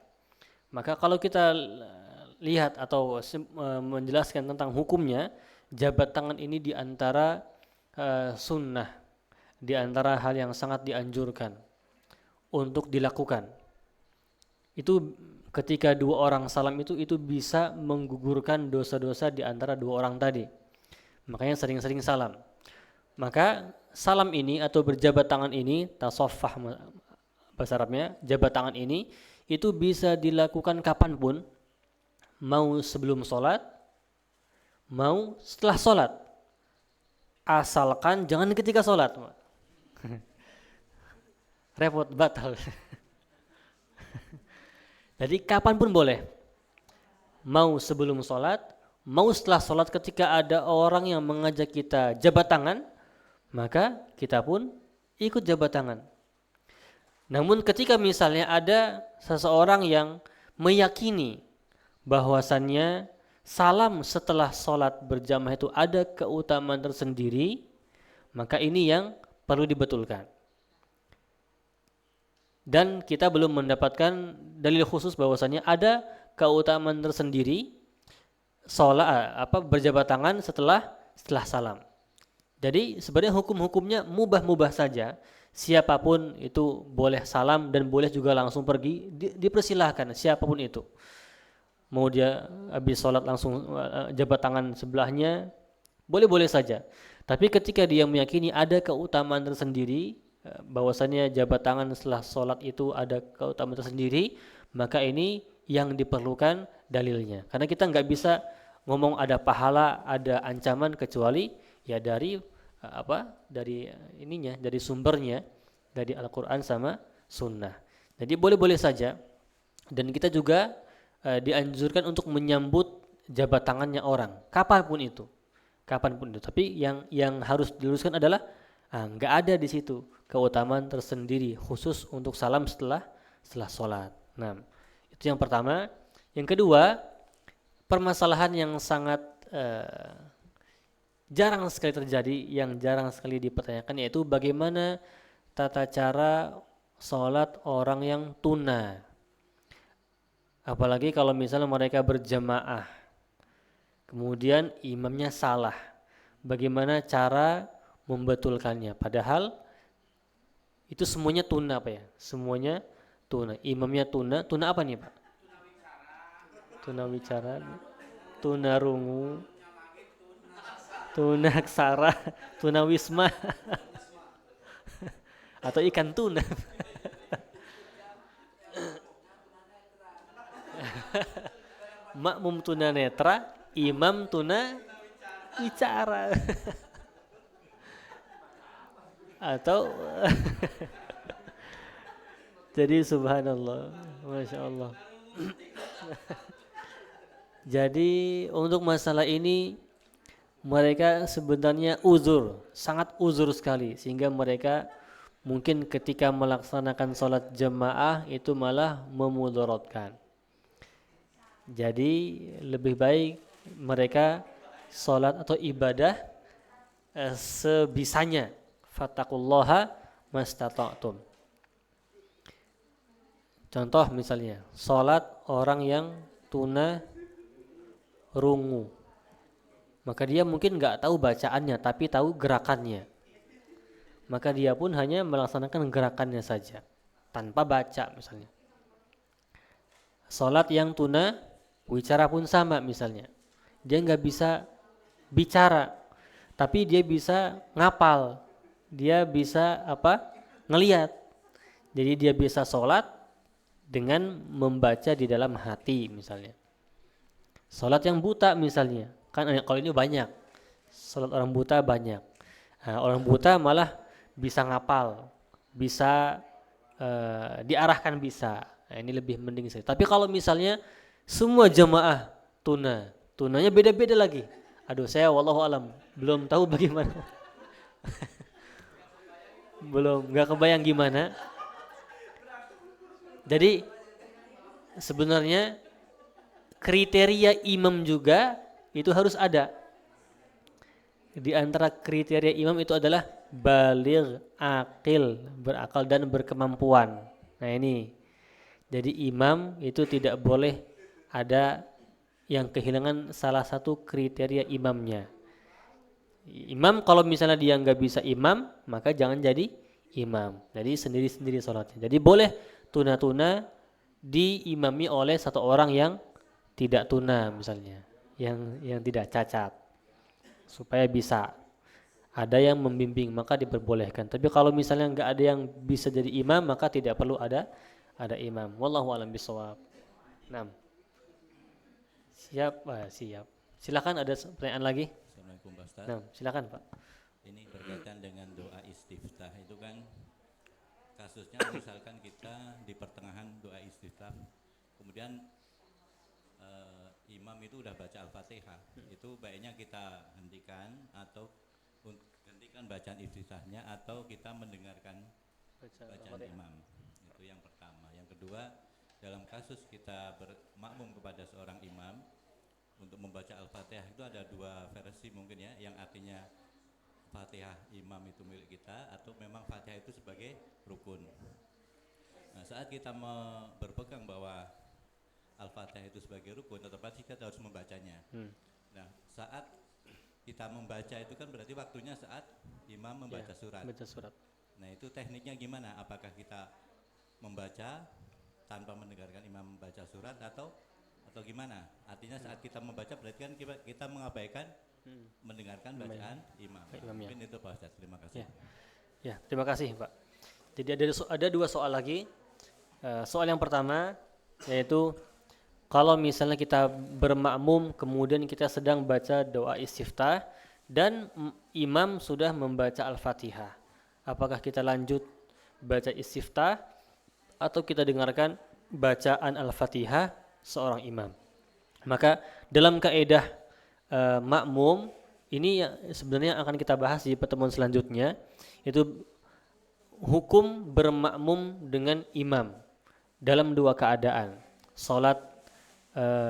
Maka kalau kita lihat atau menjelaskan tentang hukumnya, jabat tangan ini diantara sunnah, diantara hal yang sangat dianjurkan. untuk dilakukan. Itu ketika dua orang salam itu bisa menggugurkan dosa-dosa di antara dua orang tadi. Makanya sering-sering salam. Maka salam ini atau berjabat tangan ini, tasaffah bahasa Arabnya, jabat tangan ini itu bisa dilakukan kapanpun, mau sebelum sholat, mau setelah sholat, asalkan jangan ketika sholat. Repot, batal. Jadi kapanpun boleh, mau sebelum sholat, mau setelah sholat. Ketika ada orang yang mengajak kita jabat tangan, maka kita pun ikut jabat tangan. Namun ketika misalnya ada seseorang yang meyakini bahwasannya salam setelah sholat berjamaah itu ada keutamaan tersendiri, maka ini yang perlu dibetulkan. Dan kita belum mendapatkan dalil khusus bahwasannya ada keutamaan tersendiri sholat berjabat tangan setelah salam. Jadi sebenarnya hukum-hukumnya mubah-mubah saja. Siapapun itu boleh salam dan boleh juga langsung pergi, dipersilahkan siapapun itu. Mau dia habis sholat langsung jabat tangan sebelahnya, boleh-boleh saja. Tapi ketika dia meyakini ada keutamaan tersendiri, bahwasannya jabat tangan setelah sholat itu ada keutamaan tersendiri, maka ini yang diperlukan dalilnya. Karena kita nggak bisa ngomong ada pahala, ada ancaman kecuali ya dari dari sumbernya, dari Al-Quran sama Sunnah. Jadi boleh-boleh saja. Dan kita juga dianjurkan untuk menyambut jabat tangannya orang, kapanpun itu. Tapi yang harus diluruskan adalah nggak ada di situ keutamaan tersendiri khusus untuk salam setelah sholat. Nah, itu yang pertama. Yang kedua, permasalahan yang sangat jarang sekali terjadi, yang jarang sekali dipertanyakan, yaitu bagaimana tata cara sholat orang yang tuna. Apalagi kalau misalnya mereka berjamaah, kemudian imamnya salah, bagaimana cara membetulkannya? Padahal itu semuanya tuna semuanya tuna. Imamnya tuna apa nih Pak? Tuna wicara, tuna rungu, tuna aksara, tuna wisma, atau ikan tuna. Makmum tuna netra, imam tuna wicara. Atau jadi subhanallah, masya Allah. Jadi untuk masalah ini mereka sebenarnya sangat uzur sekali, sehingga mereka mungkin ketika melaksanakan sholat jamaah itu malah memudaratkan. Jadi lebih baik mereka sholat atau ibadah sebisanya. Fattaqullaha mastata'tum. Contoh misalnya, sholat orang yang tuna rungu, maka dia mungkin nggak tahu bacaannya tapi tahu gerakannya, maka dia pun hanya melaksanakan gerakannya saja tanpa baca. Misalnya sholat yang tuna wicara pun sama, misalnya dia nggak bisa bicara tapi dia bisa ngapal, dia bisa ngelihat. Jadi dia bisa sholat dengan membaca di dalam hati. Misalnya sholat yang buta misalnya, kan kalau ini banyak sholat orang buta banyak. Nah, orang buta malah bisa ngapal, bisa diarahkan bisa. Nah, ini lebih mending sih. Tapi kalau misalnya semua jamaah tunanya beda-beda lagi, aduh saya wallahu alam belum tahu bagaimana. Belum, nggak kebayang gimana. Jadi sebenarnya kriteria imam juga itu harus ada. Di antara kriteria imam itu adalah baligh, aqil, berakal dan berkemampuan. Nah ini, jadi imam itu tidak boleh ada yang kehilangan salah satu kriteria imamnya. Imam kalau misalnya dia nggak bisa imam, maka jangan jadi imam. Jadi sendiri-sendiri sholatnya. Jadi boleh tuna-tuna diimami oleh satu orang yang tidak tuna misalnya, yang tidak cacat, supaya bisa ada yang membimbing, maka diperbolehkan. Tapi kalau misalnya nggak ada yang bisa jadi imam, maka tidak perlu ada imam. Wallahu a'lam bishawab. Nah, siap. Silakan, ada pertanyaan lagi? Assalamualaikum Pak Ustaz. Nah, silakan Pak. Ini berkaitan dengan doa istiftah itu kan kasusnya misalkan kita di pertengahan doa istiftah, kemudian imam itu udah baca Al-Fatihah, itu baiknya kita hentikan atau hentikan bacaan istiftahnya atau kita mendengarkan bacaan imam. Itu yang pertama. Yang kedua, dalam kasus kita bermakmum kepada seorang imam untuk membaca Al-Fatihah itu ada dua versi mungkin ya, yang artinya Fatihah imam itu milik kita atau memang Fatihah itu sebagai rukun. Nah, saat kita berpegang bahwa Al-Fatihah itu sebagai rukun, otomatis kita harus membacanya. Nah, saat kita membaca itu kan berarti waktunya saat imam membaca surat. Baca surat. Nah, itu tekniknya gimana? Apakah kita membaca tanpa mendengarkan imam membaca surat atau gimana? Artinya saat kita membaca berarti kan kita mengabaikan mendengarkan bacaan imam. Mungkin itu Pak Ustaz. Terima kasih. Ya, terima kasih Pak. Jadi ada dua soal lagi. Soal yang pertama yaitu kalau misalnya kita bermakmum kemudian kita sedang baca doa istiftah dan imam sudah membaca Al-Fatihah, apakah kita lanjut baca istiftah atau kita dengarkan bacaan Al-Fatihah seorang imam? Maka dalam kaidah makmum ini sebenarnya akan kita bahas di pertemuan selanjutnya, itu hukum bermakmum dengan imam dalam dua keadaan, salat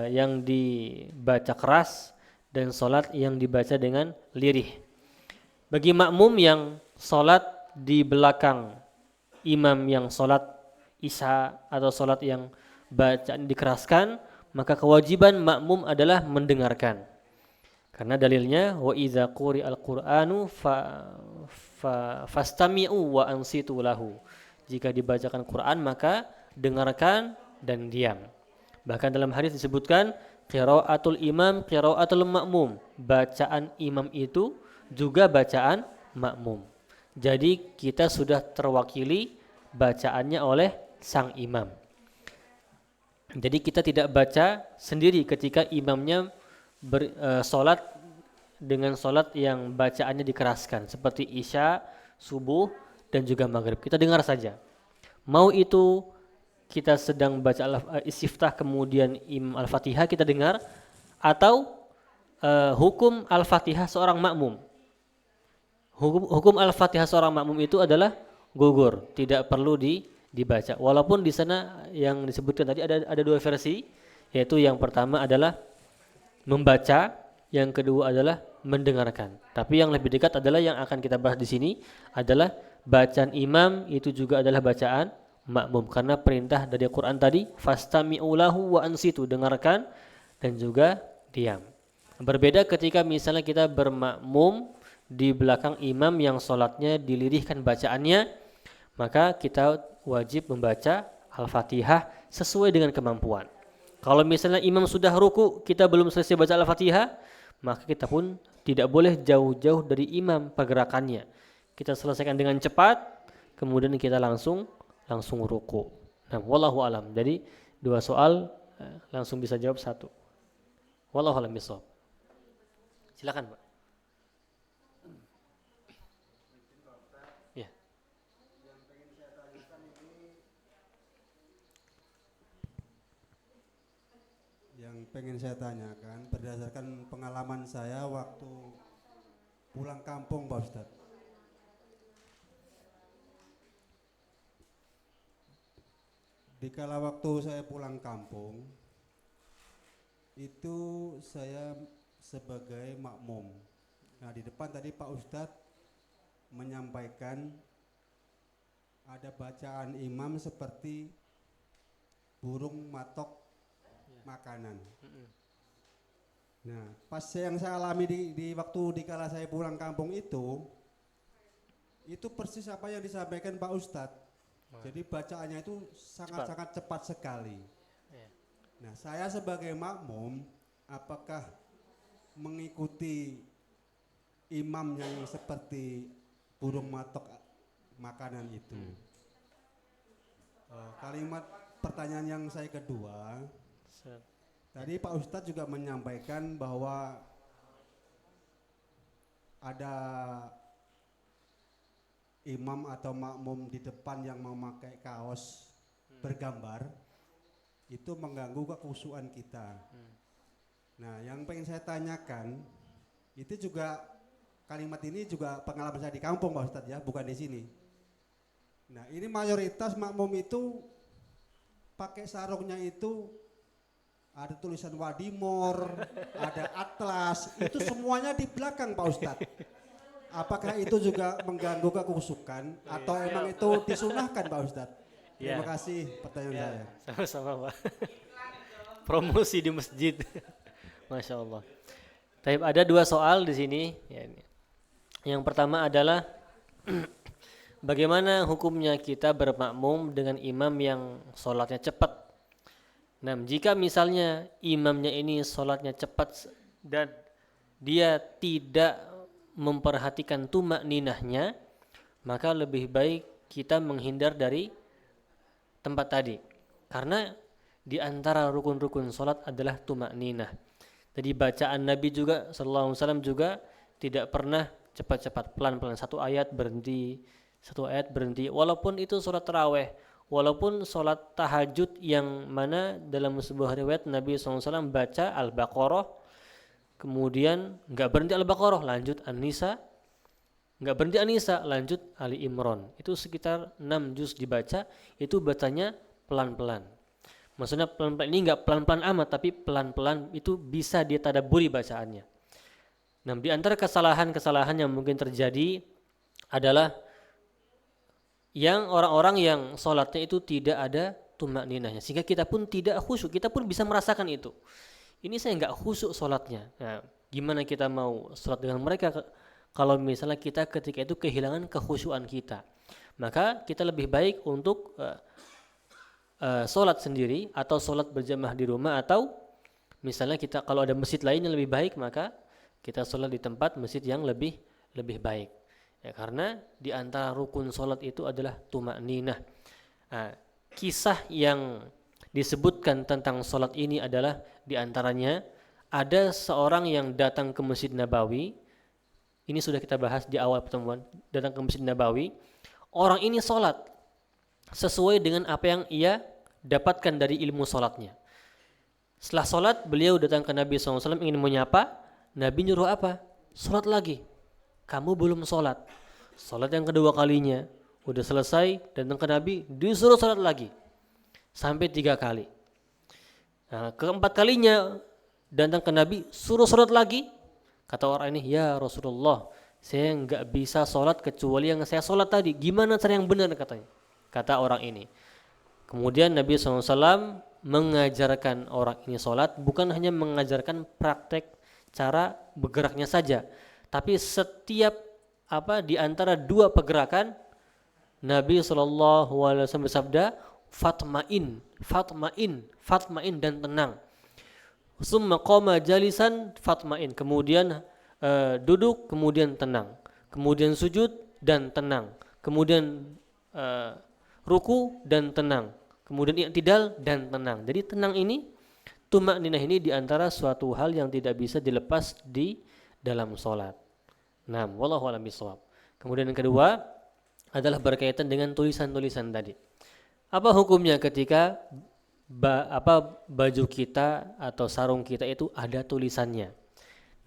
yang dibaca keras dan salat yang dibaca dengan lirih. Bagi makmum yang salat di belakang imam yang salat isya atau salat yang bacaan dikeraskan, maka kewajiban makmum adalah mendengarkan. Karena dalilnya wa idza quri'al qur'anu fastami'u wa ansitu lahu. Jika dibacakan Quran maka dengarkan dan diam. Bahkan dalam hadis disebutkan qiraatul imam qiraatul makmum. Bacaan imam itu juga bacaan makmum. Jadi kita sudah terwakili bacaannya oleh sang imam. Jadi kita tidak baca sendiri ketika imamnya sholat dengan sholat yang bacaannya dikeraskan seperti isya, subuh dan juga maghrib. Kita dengar saja. Mau itu kita sedang baca istiftah kemudian Al-Fatihah kita dengar, atau hukum Al-Fatihah seorang makmum. Hukum Al-Fatihah seorang makmum itu adalah gugur, tidak perlu dibaca. Walaupun di sana yang disebutkan tadi ada dua versi, yaitu yang pertama adalah membaca, yang kedua adalah mendengarkan. Tapi yang lebih dekat adalah yang akan kita bahas di sini adalah bacaan imam itu juga adalah bacaan makmum, karena perintah dari Quran tadi fastami'u lahu wa ansitu, dengarkan dan juga diam. Berbeda ketika misalnya kita bermakmum di belakang imam yang sholatnya dilirihkan bacaannya, maka kita wajib membaca Al-Fatihah sesuai dengan kemampuan. Kalau misalnya imam sudah ruku, kita belum selesai baca Al-Fatihah, maka kita pun tidak boleh jauh-jauh dari imam pergerakannya. Kita selesaikan dengan cepat, kemudian kita langsung ruku. Nah, wallahu alam. Jadi dua soal langsung bisa jawab satu. Wallahu alam bishawab. Silakan, Pak. Ya. Yang pengen saya tanyakan berdasarkan pengalaman saya waktu pulang kampung, Pak Ustadz. Dikala waktu saya pulang kampung, itu saya sebagai makmum. Nah, di depan tadi Pak Ustadz menyampaikan ada bacaan imam seperti burung matok makanan. Nah, pas yang saya alami di waktu dikala saya pulang kampung itu, itu persis apa yang disampaikan Pak Ustadz. Jadi bacaannya itu sangat-sangat cepat sekali. Ya. Nah, saya sebagai makmum, apakah mengikuti imam yang seperti burung matok makanan itu? Kalimat pertanyaan yang saya kedua, tadi Pak Ustadz juga menyampaikan bahwa ada imam atau makmum di depan yang memakai kaos bergambar, itu mengganggu kekhusyuan kita. Nah, yang pengen saya tanyakan, itu juga kalimat ini juga pengalaman saya di kampung Pak Ustadz ya, bukan di sini. Nah, ini mayoritas makmum itu pakai sarungnya itu ada tulisan Wadimor, ada atlas, itu semuanya di belakang Pak Ustadz. Apakah itu juga mengganggu kekhusyukan atau emang itu disunahkan Pak Ustadz? Terima kasih pertanyaan saya. Sama-sama Pak. Promosi di masjid. Masya Allah. Tapi ada 2 soal di sini. Yang pertama adalah bagaimana hukumnya kita bermakmum dengan imam yang sholatnya cepat. Nah, jika misalnya imamnya ini sholatnya cepat dan dia tidak memperhatikan tumak ninahnya, maka lebih baik kita menghindar dari tempat tadi. Karena di antara rukun-rukun sholat adalah tumak ninah. Jadi bacaan Nabi juga sallallahu alaihi wasallam juga tidak pernah cepat-cepat, pelan-pelan, satu ayat berhenti, walaupun itu sholat taraweh, walaupun sholat tahajud yang mana dalam sebuah riwayat Nabi SAW baca Al-Baqarah, kemudian nggak berhenti Al-Baqarah, lanjut An-Nisa, nggak berhenti An-Nisa, lanjut Ali Imran. Itu sekitar 6 juz dibaca, itu bacanya pelan-pelan. Maksudnya pelan-pelan ini nggak pelan-pelan amat, tapi pelan-pelan itu bisa ditadaburi bacaannya. Nah, di antara kesalahan-kesalahan yang mungkin terjadi adalah yang orang-orang yang sholatnya itu tidak ada tumak ninahnya, sehingga kita pun tidak khusyuk, kita pun bisa merasakan itu. Ini saya nggak khusyuk sholatnya. Nah, gimana kita mau sholat dengan mereka kalau misalnya kita ketika itu kehilangan kekhusyuan kita? Maka kita lebih baik untuk sholat sendiri atau sholat berjamaah di rumah, atau misalnya kita kalau ada masjid lain yang lebih baik, maka kita sholat di tempat masjid yang lebih baik. Ya, karena di antara rukun sholat itu adalah tumak ninah. Nah, kisah yang disebutkan tentang sholat ini adalah diantaranya ada seorang yang datang ke Masjid Nabawi. Ini sudah kita bahas di awal pertemuan. Datang ke Masjid Nabawi, orang ini sholat sesuai dengan apa yang ia dapatkan dari ilmu sholatnya. Setelah sholat, beliau datang ke Nabi SAW ingin menyapa. Nabi nyuruh apa? Sholat lagi. Kamu belum sholat. Sholat yang kedua kalinya, udah selesai, datang ke Nabi, disuruh sholat lagi. Sampai 3 kali. Nah, keempat kalinya datang ke Nabi, suruh sholat lagi. Kata orang ini, ya Rasulullah, saya nggak bisa sholat kecuali yang saya sholat tadi. Gimana cara yang benar katanya? Kata orang ini. Kemudian Nabi SAW mengajarkan orang ini sholat, bukan hanya mengajarkan praktek cara bergeraknya saja, tapi setiap di antara 2 pergerakan Nabi SAW bersabda, fatmain dan tenang. Summa qama jalisan fatmain, kemudian duduk, kemudian tenang, kemudian sujud dan tenang, kemudian ruku dan tenang, kemudian i'tidal dan tenang. Jadi tenang ini, tumak ninah ini diantara suatu hal yang tidak bisa dilepas di dalam sholat. Nah, wallahu a'lam bishawab. Kemudian yang kedua adalah berkaitan dengan tulisan-tulisan tadi. Apa hukumnya ketika baju kita atau sarung kita itu ada tulisannya?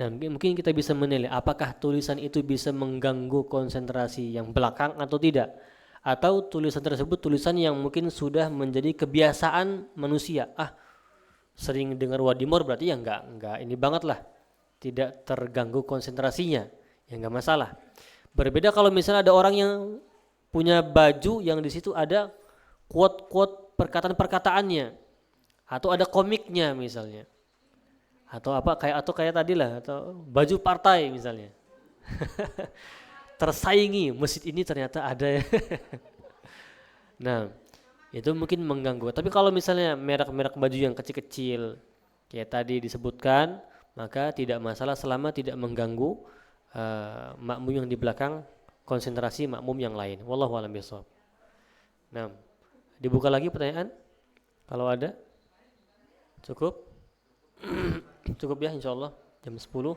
Dan mungkin kita bisa menilai apakah tulisan itu bisa mengganggu konsentrasi yang belakang atau tidak, atau tulisan tersebut tulisan yang mungkin sudah menjadi kebiasaan manusia. Sering dengar Wadimor berarti ya enggak ini banget lah, tidak terganggu konsentrasinya, ya enggak masalah. Berbeda kalau misalnya ada orang yang punya baju yang di situ ada quote-quote perkataan-perkataannya, atau ada komiknya misalnya, atau kayak tadi lah, atau baju partai misalnya. tersaingi, masjid ini ternyata ada ya. Nah, itu mungkin mengganggu. Tapi kalau misalnya merek-merek baju yang kecil-kecil kayak tadi disebutkan, maka tidak masalah selama tidak mengganggu makmum yang di belakang, konsentrasi makmum yang lain. Wallahu a'lam bishawab. Nah, dibuka lagi pertanyaan kalau ada. Cukup? Cukup ya insyaallah jam 10.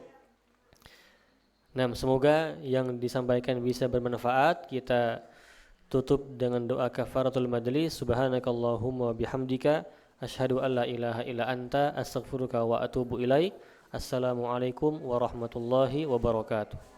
Nah, semoga yang disampaikan bisa bermanfaat. Kita tutup dengan doa kafaratul majlis. Subhanakallahumma wa bihamdika asyhadu an la ilaha illa anta astaghfiruka wa atubu ilaik. Assalamualaikum warahmatullahi wabarakatuh.